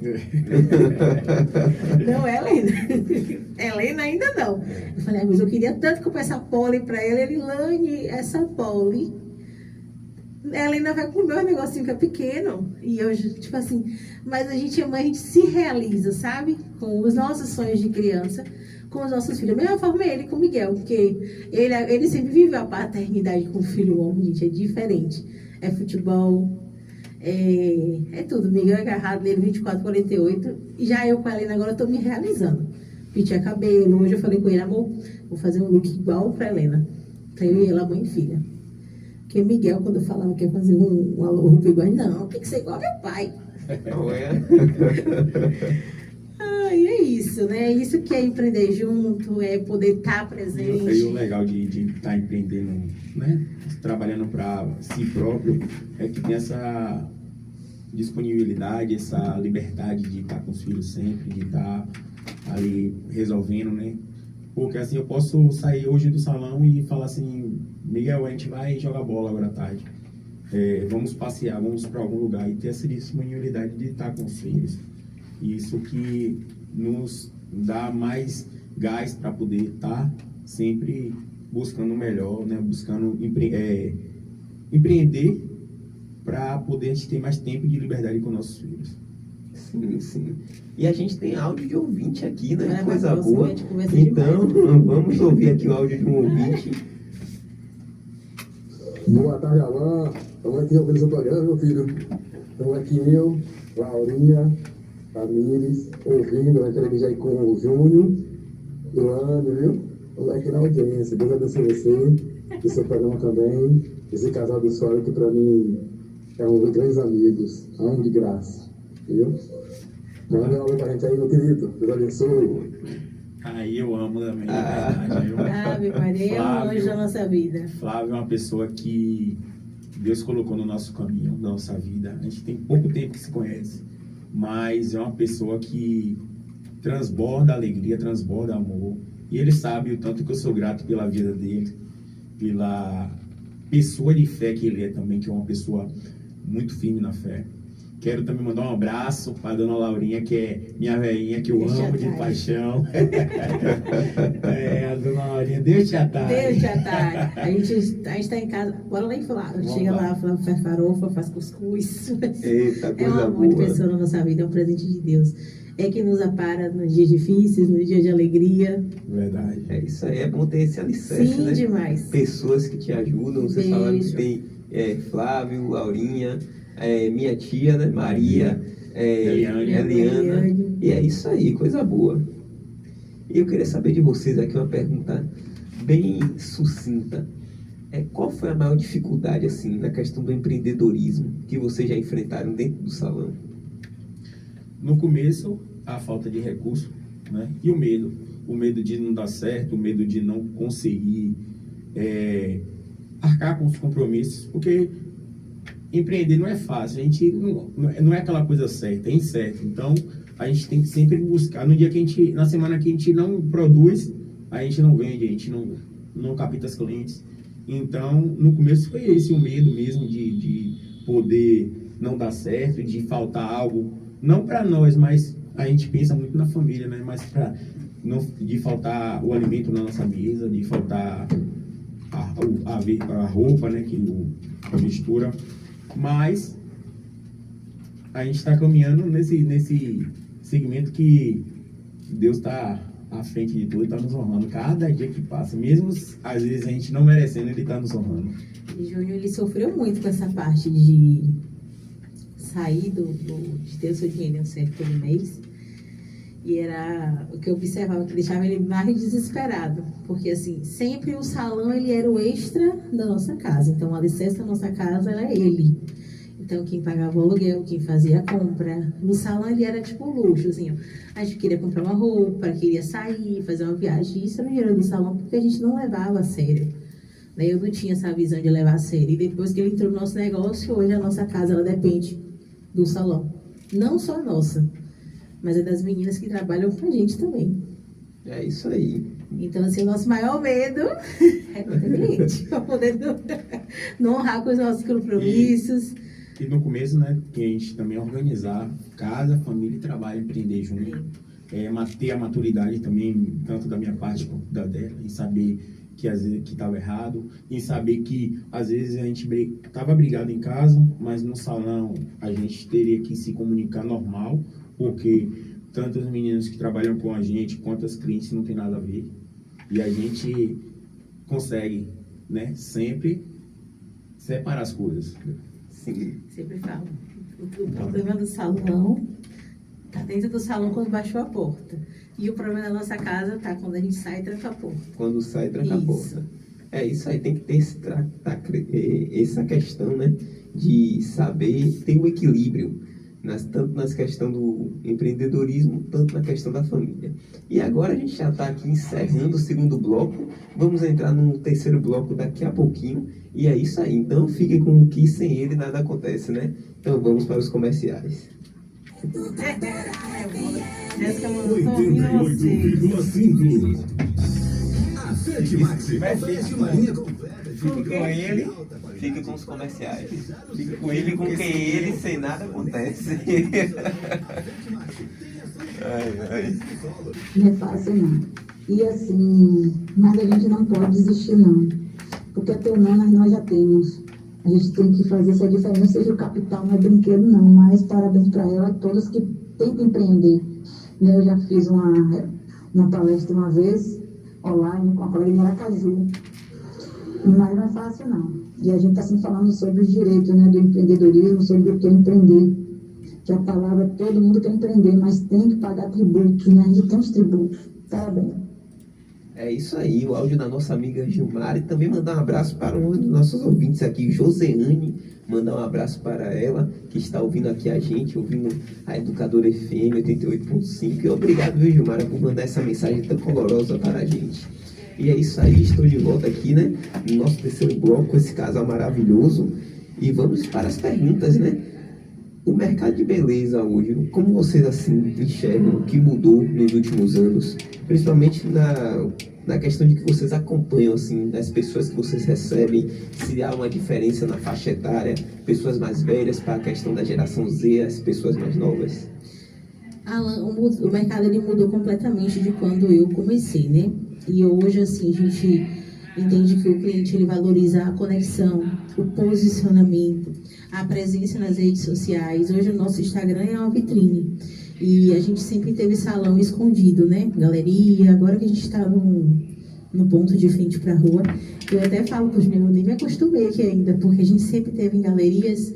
E: Não é Helena. Helena ainda não. Eu falei, mas eu queria tanto comprar essa Polly para ela. Ele, Lani, essa Polly, a Helena vai comer um negocinho que é pequeno. E eu, tipo assim, mas a gente se realiza, sabe? Com os nossos sonhos de criança, com os nossos filhos. Da mesma forma ele com o Miguel, porque ele sempre viveu a paternidade com o filho homem, gente, é diferente. É futebol, é tudo. Miguel é agarrado nele 24/48. E já eu com a Helena agora estou me realizando. Pintei cabelo, hoje eu falei com ele, amor, vou fazer um look igual para a Helena. Pra eu e ela, mãe e filha. Porque Miguel, quando falava que ia fazer uma roupa igual, não, tem que ser igual ao meu pai.
B: Não é?
E: E é isso, né? Isso que é empreender junto, é poder estar presente.
C: E o legal de estar empreendendo, né? Trabalhando para si próprio, é que tem essa disponibilidade, essa liberdade de estar com os filhos sempre, de estar ali resolvendo, né? Porque assim, eu posso sair hoje do salão e falar assim, Miguel, a gente vai jogar bola agora à tarde. Vamos passear, vamos para algum lugar e ter essa disponibilidade de estar com os filhos. Isso que nos dá mais gás para poder estar sempre buscando o melhor, né? Buscando empreender para poder a gente ter mais tempo de liberdade com nossos filhos.
B: Sim, sim. E a gente tem áudio de ouvinte aqui, né?
E: É,
B: Coisa
E: mas
B: boa.
E: a gente conversa
B: Então,
E: demais.
B: vamos ouvir aqui o áudio de um ouvinte.
F: Boa tarde, Alain. Estamos aqui organizando o programa, meu filho. Estamos aqui eu, Laurinha, Tamires, ouvindo, vai televisão aí com o Júnior, Ilane, viu? Vamos aqui na audiência. Deus abençoe você, e seu programa também. Esse casal do Sol que para mim é um dos grandes amigos. Amo de graça, viu? Manda um alô pra gente aí, meu querido. Deus abençoe.
C: Aí eu amo também, na verdade.
E: Ave Maria, é um anjo da nossa vida.
C: Flávio é uma pessoa que Deus colocou no nosso caminho, na nossa vida. A gente tem pouco tempo que se conhece, mas é uma pessoa que transborda alegria, transborda amor. E ele sabe o tanto que eu sou grato pela vida dele, pela pessoa de fé que ele é também, que é uma pessoa muito firme na fé. Quero também mandar um abraço para a dona Laurinha, que é minha velhinha, que eu amo de paixão. A dona Laurinha, Deus te atalhe.
E: Deus te atalhe. A gente está em casa, bora lá em Flávio. Chega lá, Flávio faz farofa, faz cuscuz.
B: Eita,
E: É
B: coisa
E: um amor de
B: boa.
E: pessoa na nossa vida, é um presente de Deus. É que nos apara nos dias difíceis, nos dias de alegria.
C: Verdade.
B: É isso aí, é bom ter esse alicerce,
E: Sim,
B: né?
E: demais.
B: Pessoas que te ajudam. Vocês
E: Beijo.
B: falaram que tem Flávio, Laurinha, minha tia, né? Maria,
C: Eliana.
B: Eliana. E é isso aí, coisa boa. E eu queria saber de vocês aqui uma pergunta bem sucinta. Qual foi a maior dificuldade, assim, na questão do empreendedorismo que vocês já enfrentaram dentro do salão?
C: No começo, a falta de recurso, né? E o medo. O medo de não dar certo, o medo de não conseguir arcar com os compromissos, porque empreender não é fácil, a gente não é aquela coisa certa, é incerto. Então, a gente tem que sempre buscar. Na semana que a gente não produz, a gente não vende, a gente não capta os clientes. Então, no começo foi esse o medo mesmo de poder não dar certo, de faltar algo, não para nós, mas a gente pensa muito na família, né? Mas de faltar o alimento na nossa mesa, de faltar a roupa, né? A mistura. Mas a gente está caminhando nesse segmento que Deus está à frente de tudo e está nos honrando cada dia que passa. Mesmo às vezes a gente não merecendo, Ele está nos honrando.
E: E Júnior, ele sofreu muito com essa parte de sair de ter o seu dinheiro certo todo mês. E era o que eu observava, que deixava ele mais desesperado. Porque, assim, sempre o salão, ele era o extra da nossa casa. Então, o alicerce da nossa casa era ele. Então, quem pagava o aluguel, quem fazia a compra. No salão, ele era tipo luxo, assim. A gente queria comprar uma roupa, queria sair, fazer uma viagem. Isso era o dinheiro do salão, porque a gente não levava a sério. Daí eu não tinha essa visão de levar a sério. E depois que ele entrou no nosso negócio, hoje a nossa casa, ela depende do salão. Não só a nossa, mas é das meninas que trabalham com a gente também.
B: É isso aí.
E: Então, assim, o nosso maior medo é ter cliente, para poder não honrar com os nossos compromissos.
C: E no começo, né, que a gente também organizar casa, família e trabalho, empreender junto. Ter a maturidade também, tanto da minha parte quanto da dela, em saber que às vezes estava errado, em saber que às vezes a gente estava brigado em casa, mas no salão a gente teria que se comunicar normal, porque tanto os meninos que trabalham com a gente quanto as clientes não tem nada a ver. E a gente consegue, né, sempre separar as coisas.
B: Sim.
E: Sempre falo. O problema do salão tá dentro do salão quando baixou a porta. E o problema da nossa casa tá quando a gente sai e tranca a porta.
B: Quando sai, tranca a porta. É isso aí, tem que ter essa questão, né, de saber ter um equilíbrio, tanto na questão do empreendedorismo, tanto na questão da família. E agora a gente já está aqui encerrando o segundo bloco, vamos entrar no terceiro bloco daqui a pouquinho, e é isso aí. Então fiquem com o que sem ele nada acontece, né? Então vamos para os comerciais.
A: 88,5. A Fedmax oferece uma linha completa de
B: Fique com ele, fique com os comerciais. Fique com ele, com quem ele, sem nada acontece. Ai.
G: Não é fácil, não. E assim, mas a gente não pode desistir, não. Porque até o não nós já temos. A gente tem que fazer essa diferença. Não seja o capital, não é brinquedo, não. Mas parabéns para ela, todos que tentam empreender. Eu já fiz uma palestra uma vez, online, com a colega de Aracaju. Mas não é fácil, não. E a gente está sempre falando sobre os direitos, né, do empreendedorismo, sobre o que é empreender. Que a palavra, todo mundo quer empreender, mas tem que pagar tributos, né? A gente tem os tributos. Parabéns.
B: É isso aí, o áudio da nossa amiga Gilmar. E também mandar um abraço para um dos nossos ouvintes aqui, Joseane. Mandar um abraço para ela, que está ouvindo aqui a gente, ouvindo a Educadora FM 88.5. E obrigado, viu, Gilmar, por mandar essa mensagem tão colorosa para a gente. E é isso aí, estou de volta aqui, né? No nosso terceiro bloco, com esse casal maravilhoso. E vamos para as perguntas, né? O mercado de beleza hoje, como vocês assim enxergam o que mudou nos últimos anos? Principalmente na questão de que vocês acompanham, assim, das pessoas que vocês recebem, se há uma diferença na faixa etária, pessoas mais velhas para a questão da geração Z, as pessoas mais novas?
E: Alan, o mercado ele mudou completamente de quando eu comecei, né? E hoje, assim, a gente entende que o cliente ele valoriza a conexão, o posicionamento, a presença nas redes sociais. Hoje o nosso Instagram é uma vitrine. E a gente sempre teve salão escondido, né? Galeria, agora que a gente está no ponto de frente para a rua. Eu até falo para os meus, eu nem me acostumei aqui ainda, porque a gente sempre teve em galerias.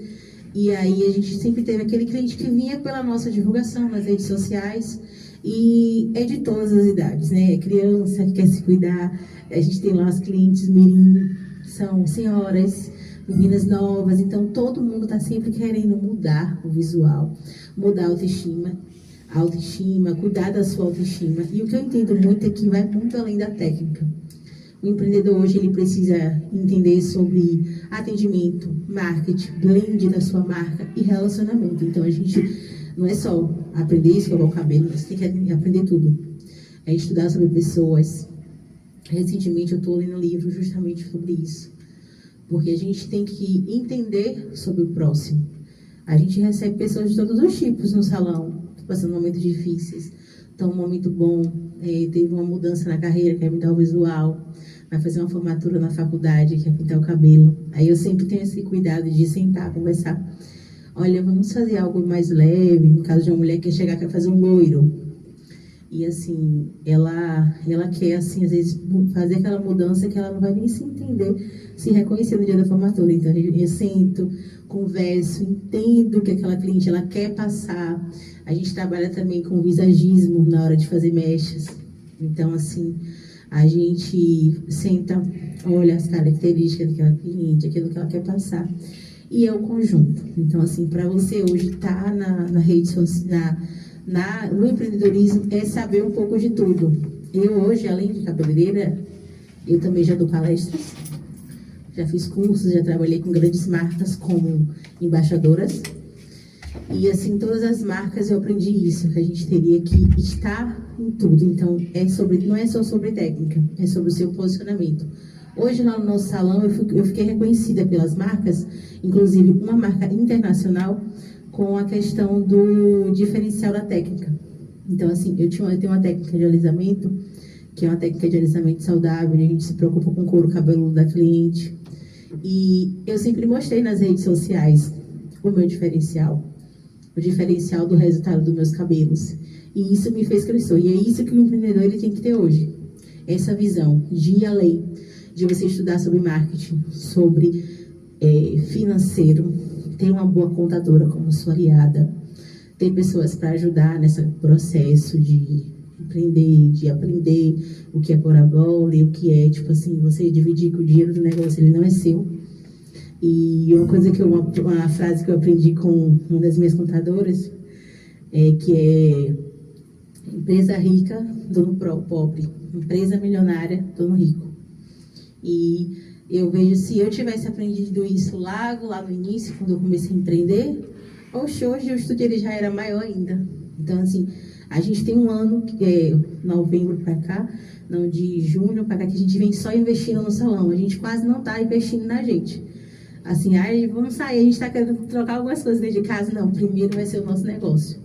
E: E aí a gente sempre teve aquele cliente que vinha pela nossa divulgação nas redes sociais. E é de todas as idades, né? É criança que quer se cuidar, a gente tem lá as clientes mirim, são senhoras, meninas novas, então todo mundo está sempre querendo mudar o visual, mudar a autoestima, cuidar da sua autoestima. E o que eu entendo muito é que vai muito além da técnica. O empreendedor hoje ele precisa entender sobre atendimento, marketing, blend da sua marca e relacionamento. Então a gente não é só aprender a escovar o cabelo, você tem que aprender tudo. É estudar sobre pessoas. Recentemente eu estou lendo um livro justamente sobre isso. Porque a gente tem que entender sobre o próximo. A gente recebe pessoas de todos os tipos no salão, passando momentos difíceis. Então, um momento bom, teve uma mudança na carreira, quer mudar o visual, vai fazer uma formatura na faculdade, quer pintar o cabelo. Aí eu sempre tenho esse cuidado de sentar, conversar. Olha, vamos fazer algo mais leve, no caso de uma mulher que quer chegar, quer fazer um loiro. E assim, ela quer, assim, às vezes, fazer aquela mudança que ela não vai nem se entender, se reconhecer no dia da formatura. Então, eu sento, converso, entendo o que aquela cliente ela quer passar. A gente trabalha também com visagismo na hora de fazer mechas. Então, assim, a gente senta, olha as características daquela cliente, aquilo que ela quer passar. E é o conjunto. Então, assim, para você hoje estar na rede social, no empreendedorismo, é saber um pouco de tudo. Eu hoje, além de cabeleireira, eu também já dou palestras, já fiz cursos, já trabalhei com grandes marcas como embaixadoras. E assim, todas as marcas eu aprendi isso, que a gente teria que estar em tudo. Então, não é só sobre técnica, é sobre o seu posicionamento. Hoje, lá no nosso salão, eu fiquei reconhecida pelas marcas, inclusive uma marca internacional, com a questão do diferencial da técnica. Então, assim, eu tenho uma técnica de alisamento, que é uma técnica de alisamento saudável, onde a gente se preocupa com o couro cabeludo da cliente. E eu sempre mostrei nas redes sociais o meu diferencial, o diferencial do resultado dos meus cabelos. E isso me fez crescer. E é isso que o empreendedor ele tem que ter hoje. Essa visão de ir além, de você estudar sobre marketing, sobre financeiro, ter uma boa contadora como sua aliada, ter pessoas para ajudar nesse processo de empreender, de aprender o que é pôr a bola e o que é, tipo assim, você dividir que o dinheiro do negócio, ele não é seu. E uma frase que eu aprendi com uma das minhas contadoras, que é empresa rica, dono pobre, empresa milionária, dono rico. E eu vejo, se eu tivesse aprendido isso lá no início, quando eu comecei a empreender, hoje o estudo ele já era maior ainda. Então, assim, a gente tem um ano, que é novembro para cá, não, de junho para cá, que a gente vem só investindo no salão. A gente quase não está investindo na gente. Assim, vamos sair, a gente está querendo trocar algumas coisas dentro de casa. Não, primeiro vai ser o nosso negócio.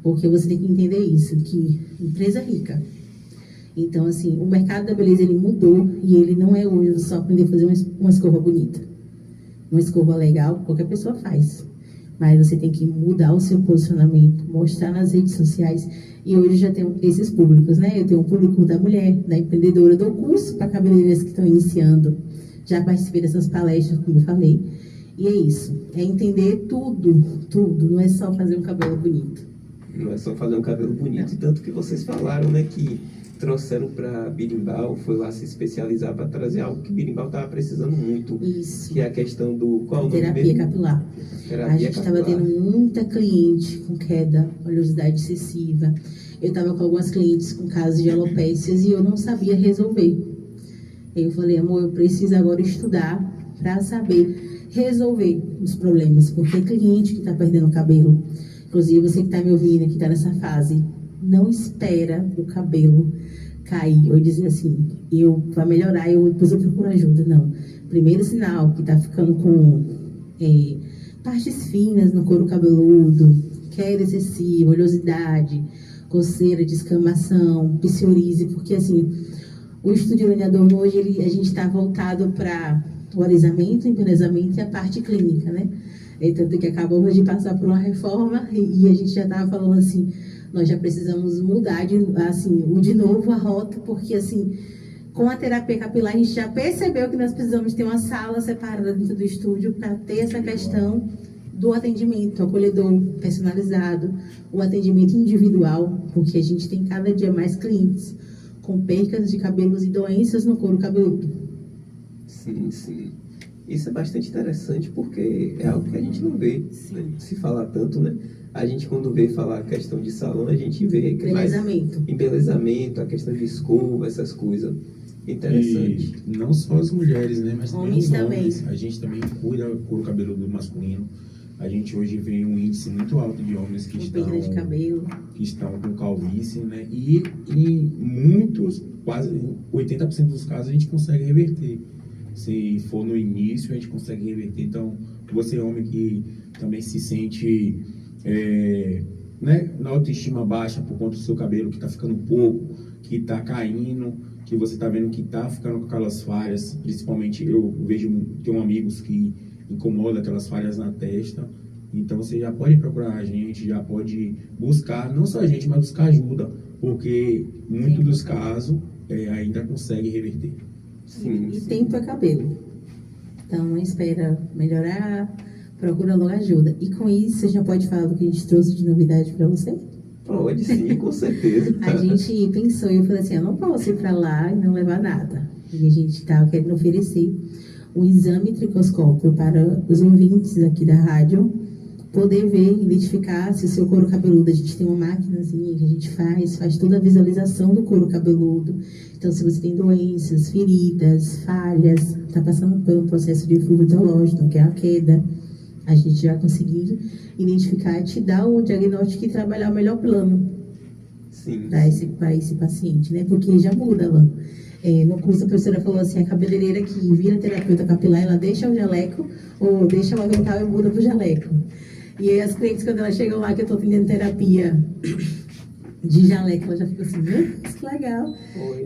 E: Porque você tem que entender isso, que empresa rica. Então, assim, o mercado da beleza, ele mudou e ele não é hoje só aprender a fazer uma escova bonita. Uma escova legal, qualquer pessoa faz. Mas você tem que mudar o seu posicionamento, mostrar nas redes sociais. E hoje já tem esses públicos, né? Eu tenho um público da mulher, da empreendedora, eu dou curso para cabeleireiras que estão iniciando. Já participei dessas palestras, como eu falei. E é isso, é entender tudo, não é só fazer um cabelo bonito.
B: Não é só fazer um cabelo bonito, tanto que vocês falaram, né, que trouxeram para Birimbau, foi lá se especializar para trazer algo que Birimbau estava precisando muito.
E: Isso.
B: Que é a questão do... Qual
E: terapia capilar.
B: Terapia
E: a gente estava tendo muita cliente com queda, oleosidade excessiva. Eu estava com algumas clientes com casos de alopécias e eu não sabia resolver. Aí eu falei, amor, eu preciso agora estudar para saber resolver os problemas. Porque tem cliente que está perdendo cabelo. Inclusive, você que está me ouvindo, que está nessa fase, não espera o cabelo cair ou dizer assim, para melhorar, depois eu procuro ajuda. Não. Primeiro sinal que está ficando com partes finas no couro cabeludo, queda excessiva, oleosidade, coceira, descamação, psoríase, porque assim, o estudo de delineador hoje, a gente está voltado para o alisamento, embelezamento e a parte clínica, né? Tanto que acabamos de passar por uma reforma e a gente já estava falando assim, nós já precisamos mudar de novo a rota, porque assim, com a terapia capilar a gente já percebeu que nós precisamos ter uma sala separada dentro do estúdio para ter essa questão do atendimento acolhedor, personalizado, o atendimento individual, porque a gente tem cada dia mais clientes com percas de cabelos e doenças no couro cabeludo.
B: Sim, sim. Isso é bastante interessante porque é algo que a gente não vê, né, se falar tanto, né? A gente, quando vê falar a questão de salão, a gente vê que mais
E: Embelezamento.
B: embelezamento, a questão de escova, essas coisas. Interessante.
C: E não só as mulheres, né? Mas também
E: Homens
C: os
E: também.
C: homens. A gente também cuida do couro cabeludo masculino. A gente hoje vê um índice muito alto de homens que
E: Com perda de cabelo.
C: estão com calvície, né? E em muitos, quase 80% dos casos, a gente consegue reverter. Se for no início, a gente consegue reverter. Então, você homem que também se sente né, na autoestima baixa por conta do seu cabelo que está ficando pouco, que está caindo, que você está vendo que está ficando com aquelas falhas, principalmente eu vejo, tenho amigos que incomodam aquelas falhas na testa. Então você já pode procurar a gente, já pode buscar, não só a gente, mas buscar ajuda, porque muitos dos casos ainda consegue reverter.
B: Sim,
E: E
B: sim.
E: tempo é cabelo. Então, não espera melhorar, procura logo ajuda. E com isso, você já pode falar do que a gente trouxe de novidade para você?
B: Pode sim, com certeza.
E: A gente pensou e eu falei assim, eu não posso ir para lá e não levar nada. E a gente estava querendo oferecer um exame tricoscópio para os ouvintes aqui da rádio poder ver, identificar se o seu couro cabeludo, a gente tem uma maquinazinha que a gente faz toda a visualização do couro cabeludo. Então, se você tem doenças, feridas, falhas, está passando por um processo de fluido hidrológico, que é a queda, a gente já conseguiu identificar e te dar o diagnóstico e trabalhar o melhor plano
B: Sim.
E: para esse paciente, né? Porque já muda, Alan. No curso a professora falou assim, a cabeleireira que vira terapeuta capilar, ela deixa o jaleco ou deixa o avental e muda pro jaleco. E aí as clientes, quando elas chegam lá que eu tô atendendo terapia de jaleco, ela já fica assim, meu Deus, que legal.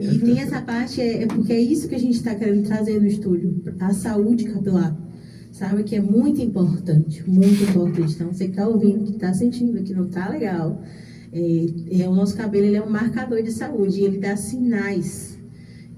E: E tem essa parte, porque é isso que a gente está querendo trazer no estúdio, a saúde capilar. Sabe que é muito importante, muito importante. Então, você que está ouvindo, que está sentindo que não está legal, o nosso cabelo ele é um marcador de saúde e ele dá sinais.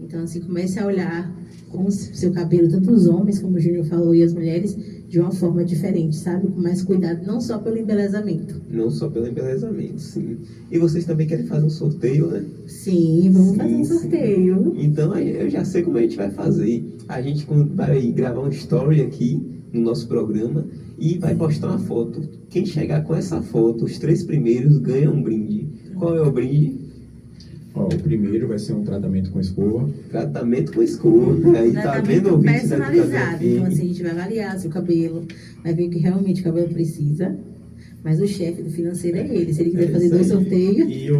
E: Então, assim, comece a olhar com o seu cabelo, tanto os homens, como o Júnior falou, e as mulheres, de uma forma diferente, sabe? Com mais cuidado, não só pelo embelezamento.
B: Não só pelo embelezamento, sim. E vocês também querem fazer um sorteio, né?
E: Sim, vamos fazer um
B: Sim, sim.
E: sorteio.
B: Então aí eu já sei como a gente vai fazer. A gente vai gravar um story aqui no nosso programa e vai postar uma foto. Quem chegar com essa foto, os 3 primeiros ganham um brinde. Qual é o brinde?
C: Ó, o primeiro vai ser um tratamento com escova.
B: Tratamento com escova. Aí tá vendo o
E: Tratamento
B: vídeo da
E: personalizado. Então, assim, a
B: FM.
E: gente vai avaliar seu cabelo, vai ver o que realmente o cabelo precisa. Mas o chefe do financeiro é ele. Se ele quiser fazer
B: isso
E: 2
B: aí.
E: sorteios,
C: E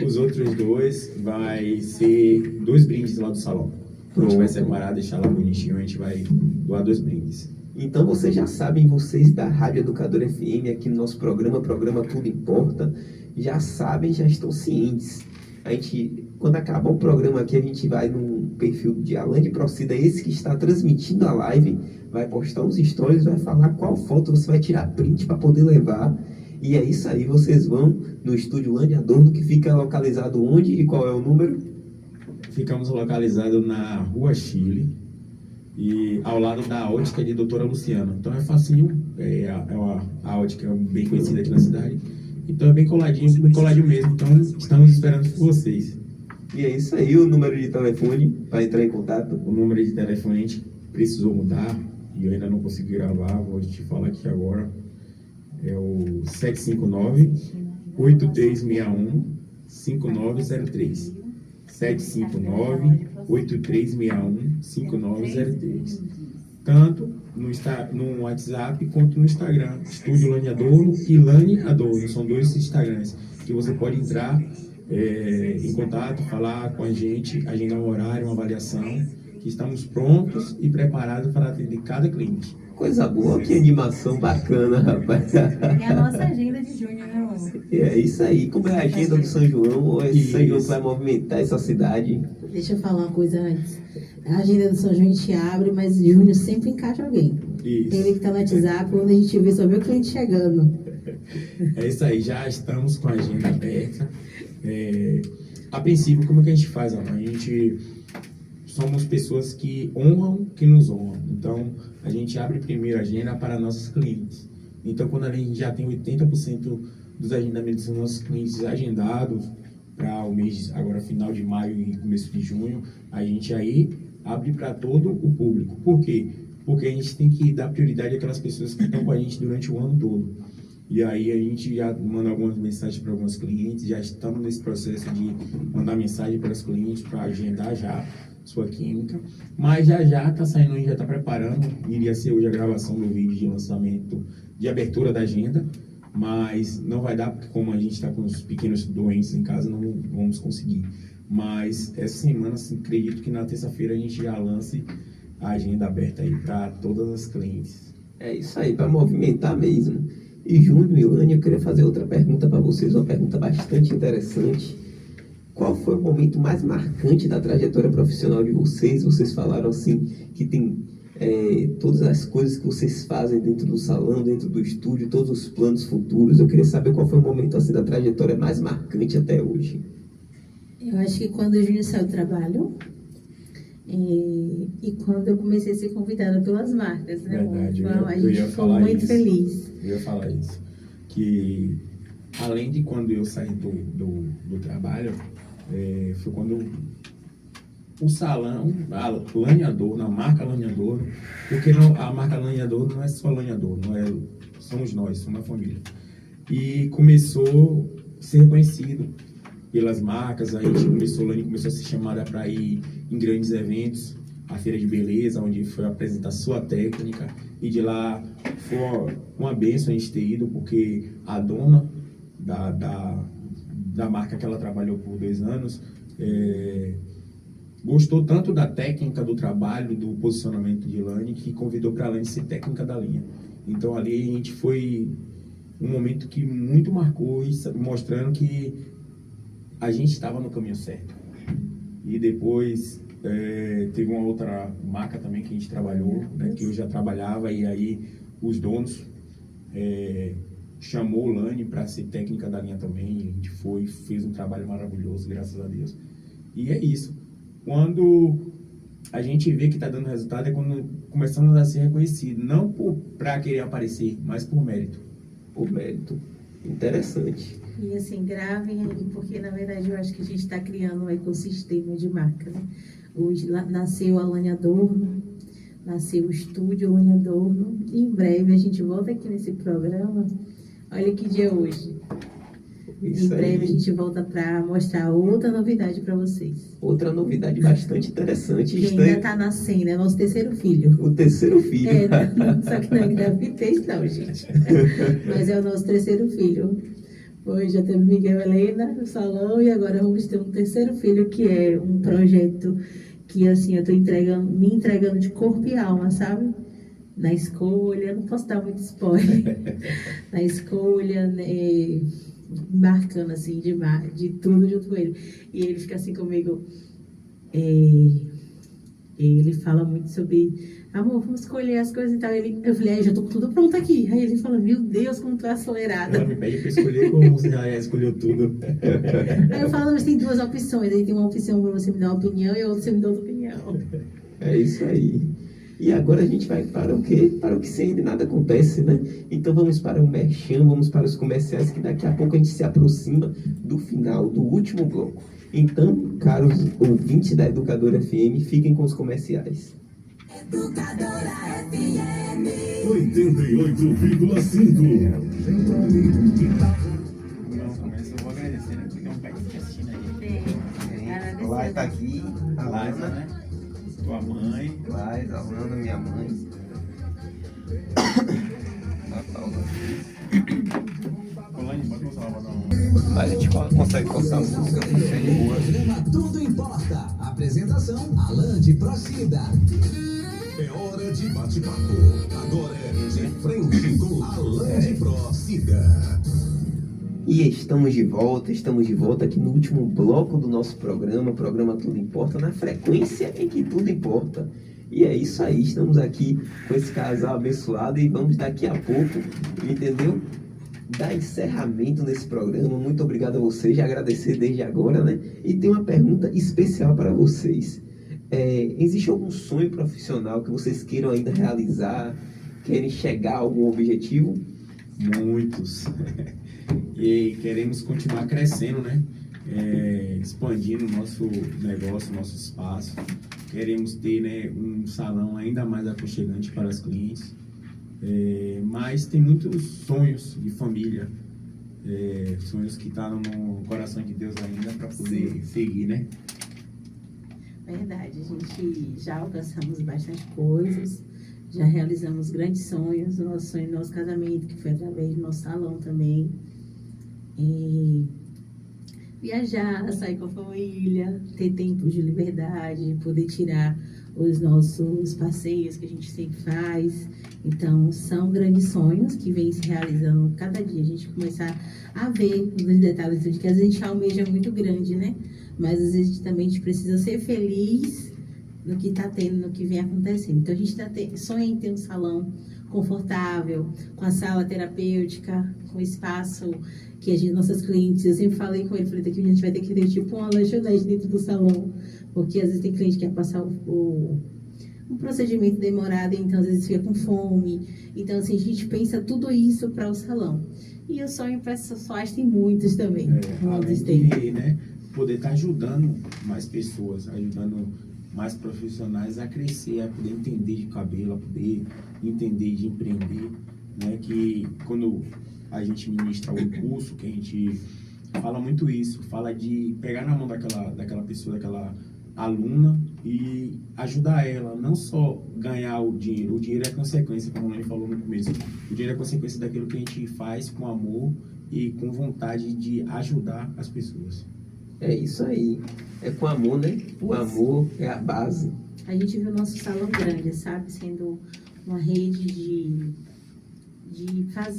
C: os outros 2 vai ser 2 brindes lá do salão. A gente vai separar, deixar lá bonitinho, a gente vai doar 2 brindes.
B: Então vocês já sabem, vocês da Rádio Educadora FM, aqui no nosso programa Tudo Importa, já sabem, já estão cientes. A gente, quando acabar o programa aqui, a gente vai no perfil de Alan de Procida, esse que está transmitindo a live, vai postar uns stories, vai falar qual foto você vai tirar print para poder levar. E é isso aí, vocês vão no estúdio Lândia Adorno, que fica localizado onde e qual é o número?
C: Ficamos localizados na Rua Chile e ao lado da ótica de Doutora Luciana. Então é facinho, a ótica é bem conhecida aqui na cidade. Então é bem coladinho mesmo. Então estamos esperando por vocês.
B: E é isso aí, o número de telefone para entrar em contato.
C: O número de telefone a gente precisou mudar e eu ainda não consegui gravar, vou te falar aqui agora. É o 759-8361-5903. 759-8361-5903. Tanto no WhatsApp quanto no Instagram. Estúdio Lani Adorno e Lani Adorno. São 2 Instagrams que você pode entrar em contato, falar com a gente, agendar um horário, uma avaliação, que estamos prontos e preparados para atender cada cliente.
B: Coisa boa, que animação bacana, rapaz.
D: É a nossa agenda de junho, né, amor?
B: É isso aí, como é a agenda do São João, ou esse São João que
C: Isso.
B: vai movimentar essa cidade?
E: deixa eu falar uma coisa antes. A agenda do São João a gente abre, mas Júnior sempre encaixa alguém.
C: Isso.
E: Tem ele que tá no WhatsApp, quando a gente vê, só vê o cliente chegando.
C: É isso aí, já estamos com a agenda aberta. A princípio, como é que a gente faz, Ana? A gente somos pessoas que honram, que nos honram. Então, a gente abre primeiro a agenda para nossos clientes. Então, quando a gente já tem 80% dos agendamentos dos nossos clientes agendados para o mês, agora final de maio e começo de junho, a gente aí abre para todo o público. Por quê? Porque a gente tem que dar prioridade àquelas pessoas que estão com a gente durante o ano todo. E aí a gente já manda algumas mensagens para alguns clientes, já estamos nesse processo de mandar mensagem para os clientes para agendar já sua química. Mas já está saindo, a gente já está preparando, iria ser hoje a gravação do vídeo de lançamento, de abertura da agenda, mas não vai dar, porque como a gente está com os pequenos doentes em casa, não vamos conseguir. Mas essa semana, assim, acredito que na terça-feira a gente já lance a agenda aberta aí para todas as clientes.
B: É isso aí, para movimentar mesmo. E Júnior e Ilane, eu queria fazer outra pergunta para vocês, uma pergunta bastante interessante. Qual foi o momento mais marcante da trajetória profissional de vocês? Vocês falaram assim que tem todas as coisas que vocês fazem dentro do salão, dentro do estúdio, todos os planos futuros. Eu queria saber qual foi o momento assim da trajetória mais marcante até hoje.
E: Eu acho que quando o Júnior saiu do trabalho e quando eu comecei a ser convidada pelas marcas, né?
C: Verdade,
E: A gente ficou muito feliz.
C: Eu ia falar isso. Que além de quando eu saí do trabalho, foi quando o salão, a Lanhador, na marca Lanhador, porque a marca Lanhador não é só Lanhador, somos nós, somos uma família. E começou a ser reconhecido pelas marcas, a gente começou a ser chamada para ir em grandes eventos, a Feira de Beleza, onde foi apresentar sua técnica, e de lá foi uma bênção a gente ter ido, porque a dona da marca que ela trabalhou por 2 anos, gostou tanto da técnica, do trabalho, do posicionamento de Ilane, que convidou para a Ilane ser técnica da linha. Então ali a gente foi um momento que muito marcou, mostrando que a gente estava no caminho certo. E depois teve uma outra marca também que a gente trabalhou, né, que eu já trabalhava, e aí os donos chamou Ilane para ser técnica da linha também, e a gente fez um trabalho maravilhoso, graças a Deus. E é isso. Quando a gente vê que está dando resultado é quando começamos a ser reconhecidos, não para querer aparecer, mas por mérito.
B: Por mérito. Interessante.
E: E assim, gravem aí, porque na verdade eu acho que a gente está criando um ecossistema de marca, né? Hoje nasceu a Lane Adorno, nasceu o estúdio Lane Adorno, e em breve a gente volta aqui nesse programa. Olha que dia é hoje.
B: Isso
E: em breve
B: aí.
E: a gente volta para mostrar outra novidade para vocês.
B: Outra novidade bastante interessante.
E: Que ainda está nascendo, é nosso terceiro filho.
B: O terceiro filho.
E: Só que não é gravidez não, gente. Mas é o nosso terceiro filho. Hoje já teve Miguel e Helena no salão, e agora vamos ter um terceiro filho, que é um projeto que assim eu estou me entregando de corpo e alma, sabe? Na escolha, não posso dar muito spoiler. Na escolha, né, marcando assim de tudo junto com ele. E ele fica assim comigo. Ele fala muito sobre, amor, vamos escolher as coisas e tal. Eu falei, já tô com tudo pronto aqui. Aí ele fala, meu Deus, como tu é acelerada.
C: Ela me pede para escolher como você já escolheu tudo.
E: Aí eu falo, mas tem 2 opções. Aí tem uma opção para você me dar uma opinião e a outra você me dá outra opinião.
B: É isso aí. E agora a gente vai para o quê? Para o que sempre nada acontece, né? Então vamos para o merchan, vamos para os comerciais, que daqui a pouco a gente se aproxima do final, do último bloco. Então, caros ouvintes da Educadora FM, fiquem com os comerciais.
A: Educadora FM 88,5.
C: Eu vou agradecer, né? Porque tem um pai que está assistindo aí.
B: Lá está aqui, a
C: Laisa,
B: Lana,
C: né? Tua mãe.
B: Laisa, a Lana, minha mãe.
C: Colane, pode mostrar lá pra dar um...
B: A gente consegue postar música, não sei de boa.
A: Programa Tudo Importa. Apresentação: Alan de Procida. É hora de bate-papo. Agora é de frente com Alan de Procida.
B: E estamos de volta aqui no último bloco do nosso programa, o programa Tudo Importa, na frequência em que tudo importa. E é isso aí, estamos aqui com esse casal abençoado e vamos daqui a pouco, entendeu? Dar encerramento nesse programa. Muito obrigado a vocês, já agradecer desde agora, né? E tem uma pergunta especial para vocês. Existe algum sonho profissional que vocês queiram ainda realizar, querem chegar a algum objetivo?
C: Muitos. E queremos continuar crescendo, né? Expandindo o nosso negócio, nosso espaço. Queremos ter, né, um salão ainda mais aconchegante para os clientes. Mas tem muitos sonhos de família, sonhos que estão no coração de Deus ainda para poder seguir, né?
E: Verdade, a gente já alcançamos bastante coisas, já realizamos grandes sonhos, o nosso sonho do nosso casamento, que foi através do nosso salão também. E viajar, sair com a família, ter tempos de liberdade, poder tirar os nossos passeios que a gente sempre faz. Então, são grandes sonhos que vêm se realizando cada dia. A gente começar a ver os detalhes de que às vezes a gente almeja muito grande, né? Mas às vezes também a gente precisa ser feliz no que está tendo, no que vem acontecendo. Então, a gente sonha em ter um salão confortável, com a sala terapêutica, com espaço que nossas clientes, eu sempre falei com ele, falei que a gente vai ter que ter tipo uma lanchonete dentro do salão, porque às vezes tem cliente que quer passar um procedimento demorado, então às vezes fica com fome. Então, assim, a gente pensa tudo isso para o salão. E o sonho para essas pessoas tem muitos também.
C: Além de, né, poder estar ajudando mais pessoas, ajudando mais profissionais a crescer, a poder entender de cabelo, a poder entender de empreender, né? Que quando a gente ministra o curso, que a gente fala muito isso, fala de pegar na mão daquela pessoa, daquela aluna e ajudar ela, não só ganhar o dinheiro é consequência, como ele falou no começo, o dinheiro é consequência daquilo que a gente faz com amor e com vontade de ajudar as pessoas.
B: É isso aí, é com amor, né? O amor é a base.
E: A gente viu o nosso salão grande, sabe? Sendo uma rede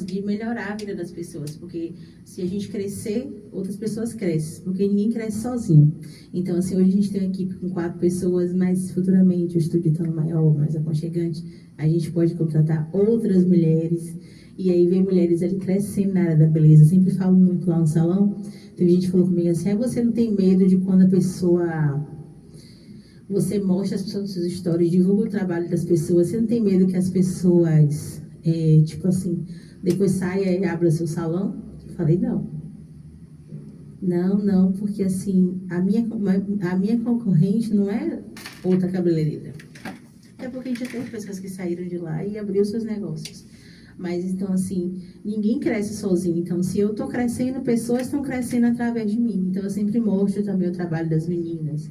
E: de melhorar a vida das pessoas, porque se a gente crescer, outras pessoas crescem, porque ninguém cresce sozinho. Então, assim, hoje a gente tem uma equipe com 4 pessoas, mas futuramente o estúdio estando maior, mais aconchegante, a gente pode contratar outras mulheres, e aí vem mulheres ali crescendo na área da beleza. Eu sempre falo muito lá no salão, teve gente que falou comigo assim, você não tem medo de quando a pessoa... Você mostra as pessoas nos seus stories, divulga o trabalho das pessoas, você não tem medo que as pessoas... tipo assim, depois saia e abra seu salão? Eu falei, não, porque assim, a minha concorrente não é outra cabeleireira. É porque a gente já teve pessoas que saíram de lá e abriu seus negócios. Mas então assim, ninguém cresce sozinho. Então, se eu estou crescendo, pessoas estão crescendo através de mim. Então, eu sempre mostro também o trabalho das meninas.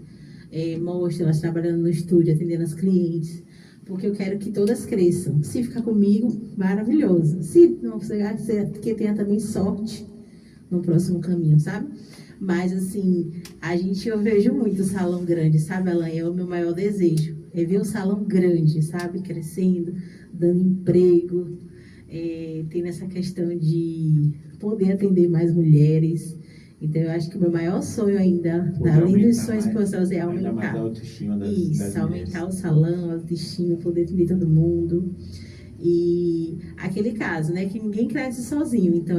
E: Mostro elas trabalhando no estúdio, atendendo as clientes. Porque eu quero que todas cresçam. Se ficar comigo, maravilhoso. Se não, que tenha também sorte no próximo caminho, sabe? Mas, assim, eu vejo muito o salão grande, sabe, Alan? É o meu maior desejo. É ver o salão grande, sabe? Crescendo, dando emprego. Tendo essa questão de poder atender mais mulheres. Então, eu acho que o meu maior sonho ainda, além dos sonhos que você fazer, é aumentar.
C: Mais a autoestima das
E: aumentar
C: mulheres.
E: o salão, a autoestima, poder atender todo mundo. E aquele caso, né, que ninguém cresce sozinho. Então,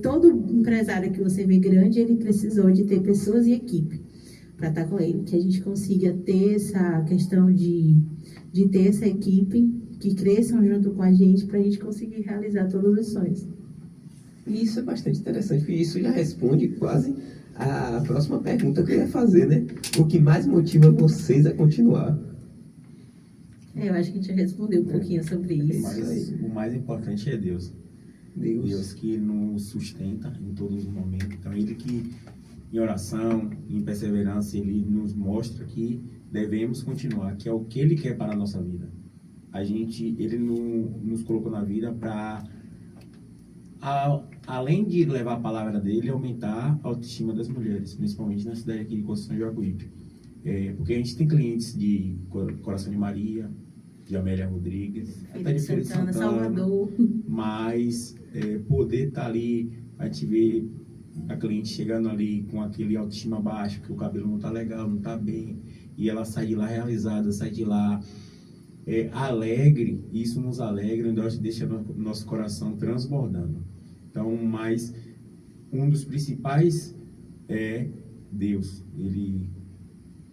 E: todo empresário que você vê grande, ele precisou de ter pessoas e equipe para estar com ele. Que a gente consiga ter essa questão de ter essa equipe, que cresçam junto com a gente, para a gente conseguir realizar todos os sonhos.
B: E isso é bastante interessante, porque isso já responde quase a próxima pergunta que eu ia fazer, né? O que mais motiva vocês a continuar?
E: Eu acho que a gente já respondeu um pouquinho sobre isso.
C: Mas o mais importante é Deus. Deus que nos sustenta em todos os momentos. Então, Ele que, em oração, em perseverança, Ele nos mostra que devemos continuar, que é o que Ele quer para a nossa vida. Ele nos colocou na vida para... além de levar a palavra dele, aumentar a autoestima das mulheres, principalmente na cidade aqui de Conceição de Jacuípe. Porque a gente tem clientes de Coração de Maria, de Amélia Rodrigues, até de Feira de Santana,
E: Salvador.
C: Mas poder estar ali, a gente vê a cliente chegando ali com aquele autoestima baixo, que o cabelo não está legal, não está bem, e ela sai de lá realizada, sai de lá alegre, isso nos alegra, e deixa nosso coração transbordando. Então, mas um dos principais é Deus, Ele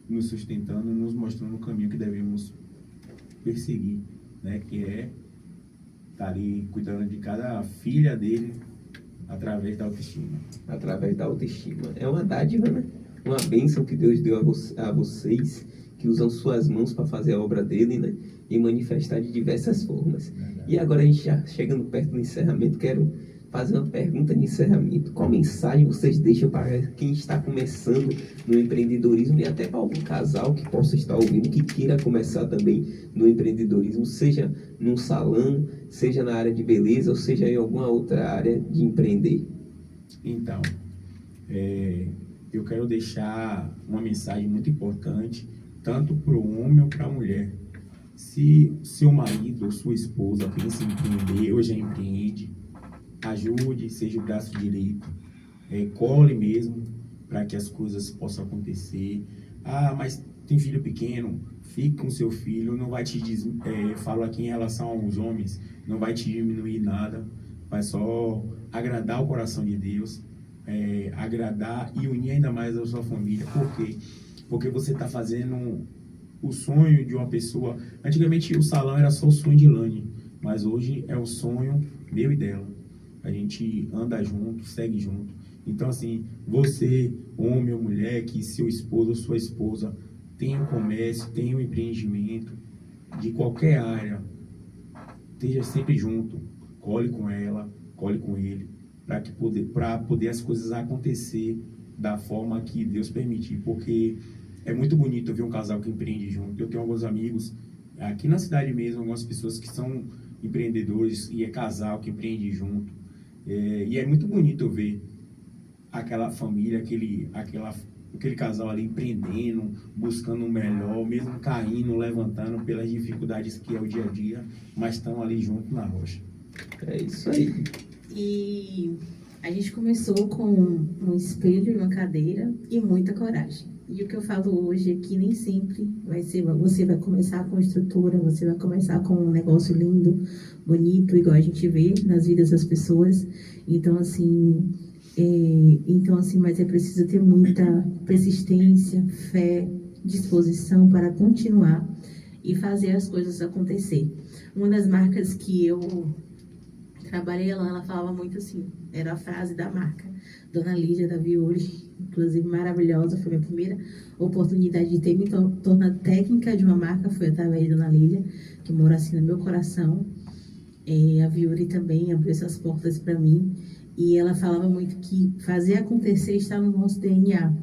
C: nos sustentando, nos mostrando o caminho que devemos perseguir, né? Que é tá ali cuidando de cada filha dele através da autoestima.
B: Através da autoestima. É uma dádiva, né? Uma bênção que Deus deu a vocês, que usam suas mãos para fazer a obra dele, né? E manifestar de diversas formas.
C: Verdade.
B: E agora a gente já chegando perto do encerramento, quero fazer uma pergunta de encerramento. Qual mensagem vocês deixam para quem está começando no empreendedorismo e até para algum casal que possa estar ouvindo, que queira começar também no empreendedorismo, seja num salão, seja na área de beleza ou seja em alguma outra área de empreender?
C: Então, eu quero deixar uma mensagem muito importante, tanto para o homem ou para a mulher. Se seu marido ou sua esposa pensa em empreender ou já empreende, ajude, seja o braço direito, cole mesmo para que as coisas possam acontecer. Ah, mas tem filho pequeno, fique com seu filho, não vai te falo aqui em relação aos homens, não vai te diminuir nada, vai só agradar o coração de Deus, agradar e unir ainda mais a sua família. Por quê? Porque você está fazendo o sonho de uma pessoa. Antigamente o salão era só o sonho de Lani, mas hoje é o sonho meu e dela. A gente anda junto, segue junto. Então, assim, você, homem ou mulher, que seu esposo ou sua esposa tem um comércio, tem um empreendimento de qualquer área, esteja sempre junto, cole com ela, cole com ele, para poder as coisas acontecer da forma que Deus permitir. Porque é muito bonito ver um casal que empreende junto. Eu tenho alguns amigos aqui na cidade mesmo, algumas pessoas que são empreendedores e é casal que empreende junto. E é muito bonito ver aquela família, aquele casal ali empreendendo, buscando o melhor, mesmo caindo, levantando pelas dificuldades que é o dia a dia, mas estão ali junto na rocha.
B: É isso aí.
E: E a gente começou com um espelho e uma cadeira e muita coragem. E o que eu falo hoje é que nem sempre você vai começar com estrutura, você vai começar com um negócio lindo, bonito, igual a gente vê nas vidas das pessoas. Então, assim, mas é preciso ter muita persistência, fé, disposição para continuar e fazer as coisas acontecer. Uma das marcas que eu trabalhei, ela falava muito assim, era a frase da marca, Dona Lídia da Viuri, inclusive maravilhosa, foi minha primeira oportunidade de ter me tornado técnica de uma marca, foi através da Dona Lídia, que mora assim no meu coração. A Viuri também abriu essas portas para mim, e ela falava muito que fazer acontecer está no nosso DNA.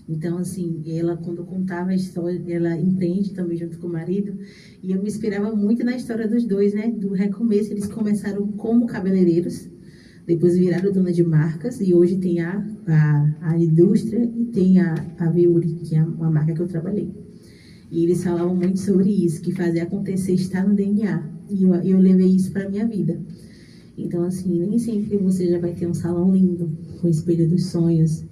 E: Então, assim, ela, quando contava a história, ela empreende também junto com o marido, e eu me inspirava muito na história dos dois, né? Do recomeço, eles começaram como cabeleireiros, depois viraram dona de marcas, e hoje tem a indústria e tem a Viuri, que é uma marca que eu trabalhei. E eles falavam muito sobre isso, que fazer acontecer está no DNA, e eu levei isso para a minha vida. Então, assim, nem sempre você já vai ter um salão lindo, com o espelho dos sonhos.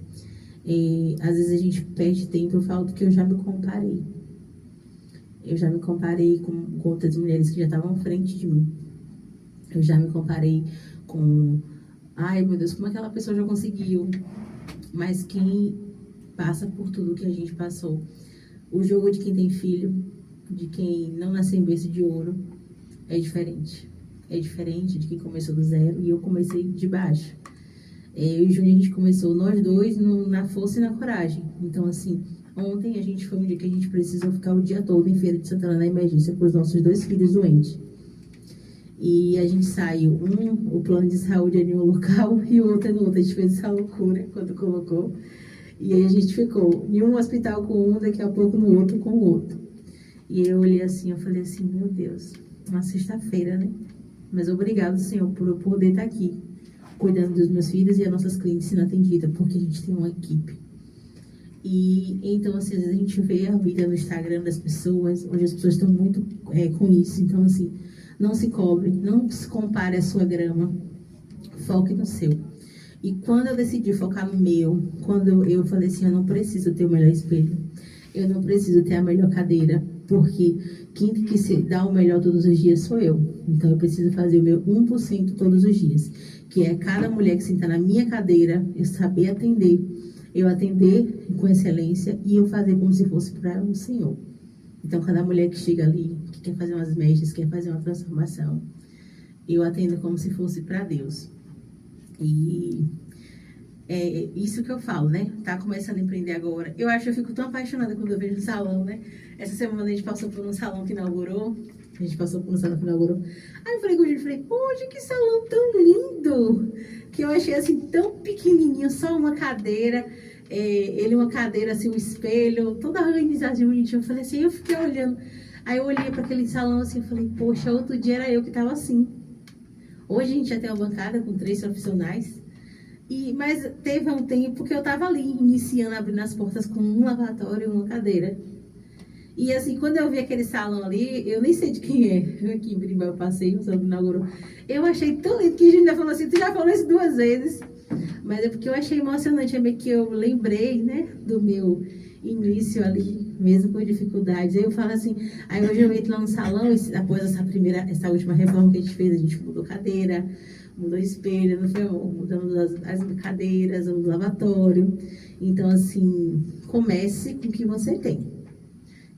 E: Às vezes a gente perde tempo. Eu falo que eu já me comparei. Eu já me comparei com outras mulheres que já estavam à frente de mim. Eu já me comparei com... Ai, meu Deus, como aquela pessoa já conseguiu? Mas quem passa por tudo que a gente passou, o jogo de quem tem filho, de quem não nasceu em berço de ouro, é diferente. É diferente de quem começou do zero, e eu comecei de baixo. Eu e o Júnior, a gente começou, nós dois, na força e na coragem. Então, assim, ontem a gente foi um dia que a gente precisou ficar o dia todo em Feira de Santana, na emergência, com os nossos 2 filhos doentes. E a gente saiu, o plano de saúde é em um local e o outro é no outro. A gente fez essa loucura quando colocou. E aí a gente ficou em um hospital com um, daqui a pouco no outro com o outro. E eu olhei assim, eu falei assim, meu Deus, uma sexta-feira, né? Mas obrigado, Senhor, por eu poder estar aqui, cuidando dos meus filhos e as nossas clientes sendo atendidas, porque a gente tem uma equipe. E então, assim, às vezes a gente vê a vida no Instagram das pessoas, onde as pessoas estão muito com isso. Então, assim, não se cobre, não se compare a sua grama, foque no seu. E quando eu decidi focar no meu, quando eu falei assim, eu não preciso ter o melhor espelho, eu não preciso ter a melhor cadeira, porque quem tem que se dar o melhor todos os dias sou eu. Então, eu preciso fazer o meu 1% todos os dias, que é cada mulher que senta na minha cadeira, eu saber atender, eu atender com excelência e eu fazer como se fosse para o Senhor. Então, cada mulher que chega ali, que quer fazer umas mechas, quer fazer uma transformação, eu atendo como se fosse para Deus. E é isso que eu falo, né? Tá começando a empreender agora. Eu acho que eu fico tão apaixonada quando eu vejo um salão, né? Essa semana a gente passou por um salão que inaugurou. Aí eu falei com o Júlio, poxa, que salão tão lindo! Que eu achei assim, tão pequenininho, só uma cadeira. Ele uma cadeira, assim, um espelho, toda organizadinha, bonitinha. Eu falei assim, eu fiquei olhando. Aí eu olhei para aquele salão assim, eu falei, poxa, outro dia era eu que tava assim. Hoje a gente já tem uma bancada com 3 profissionais. Mas teve um tempo que eu tava ali, iniciando, abrindo as portas com um lavatório e uma cadeira. E assim, quando eu vi aquele salão ali, eu nem sei de quem é. Aqui em Birimbau eu passei, o salão inaugurou. Eu achei tão lindo que a gente ainda falou assim, tu já falou isso 2 vezes. Mas é porque eu achei emocionante, é meio que eu lembrei, né, do meu início ali, mesmo com dificuldades. Aí eu falo assim, aí hoje eu entro lá no salão, após essa última reforma que a gente fez, a gente mudou cadeira, mudou espelho, não foi, mudamos as cadeiras, o lavatório. Então, assim, comece com o que você tem.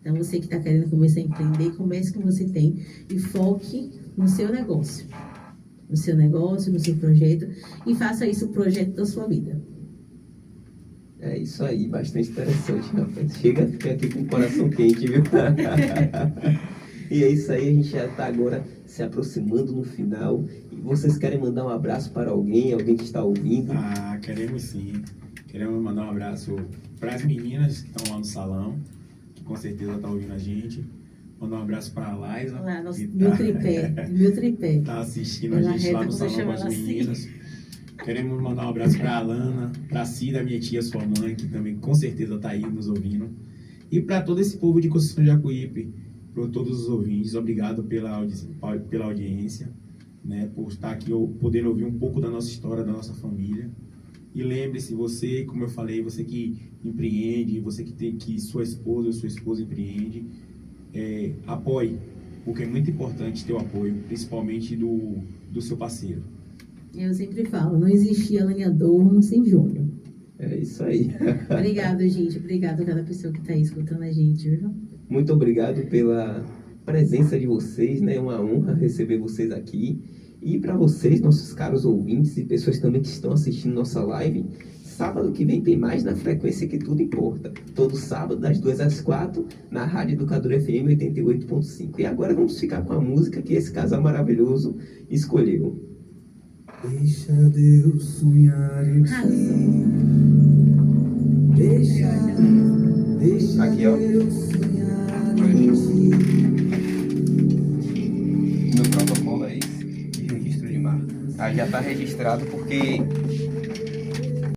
E: Então, você que está querendo começar a empreender, comece com o que você tem e foque no seu negócio. No seu negócio, no seu projeto, e faça isso o projeto da sua vida.
B: É isso aí, bastante interessante, rapaz. Chega a ficar aqui com o coração quente, viu? E é isso aí, a gente já está agora se aproximando no final. E vocês querem mandar um abraço para alguém que está ouvindo?
C: Ah, queremos sim. Queremos mandar um abraço para as meninas que estão lá no salão, que com certeza estão ouvindo a gente. Mandar um abraço para a Liza.
E: Lá, meu tripé.
C: Está assistindo a gente lá no salão com as meninas. Queremos mandar um abraço para a Alana, para a Cida, minha tia, sua mãe, que também com certeza está aí nos ouvindo. E para todo esse povo de Conceição de Jacuípe, para todos os ouvintes, obrigado pela audiência, né, por estar aqui, podendo ouvir um pouco da nossa história, da nossa família. E lembre-se, você, como eu falei, você que empreende, você que tem que sua esposa empreende, apoie, porque é muito importante ter o apoio, principalmente do seu parceiro.
E: Eu sempre falo, não existia lenhador sem Júnior.
B: É isso aí.
E: Obrigado, gente. Obrigado a cada pessoa que está aí escutando a gente, viu?
B: Muito obrigado pela presença de vocês, né? É uma honra receber vocês aqui. E para vocês, nossos caros ouvintes e pessoas também que estão assistindo nossa live, sábado que vem tem mais na frequência que tudo importa. Todo sábado, das 2 às 4, na Rádio Educadora FM 88.5. E agora vamos ficar com a música que esse casal maravilhoso escolheu.
H: Deixa Deus sonhar em ti. Deixa
B: Aqui, ó.
H: Deus sonhar em ti.
B: Meu protocolo é esse, de registro de marca. Aí já está registrado porque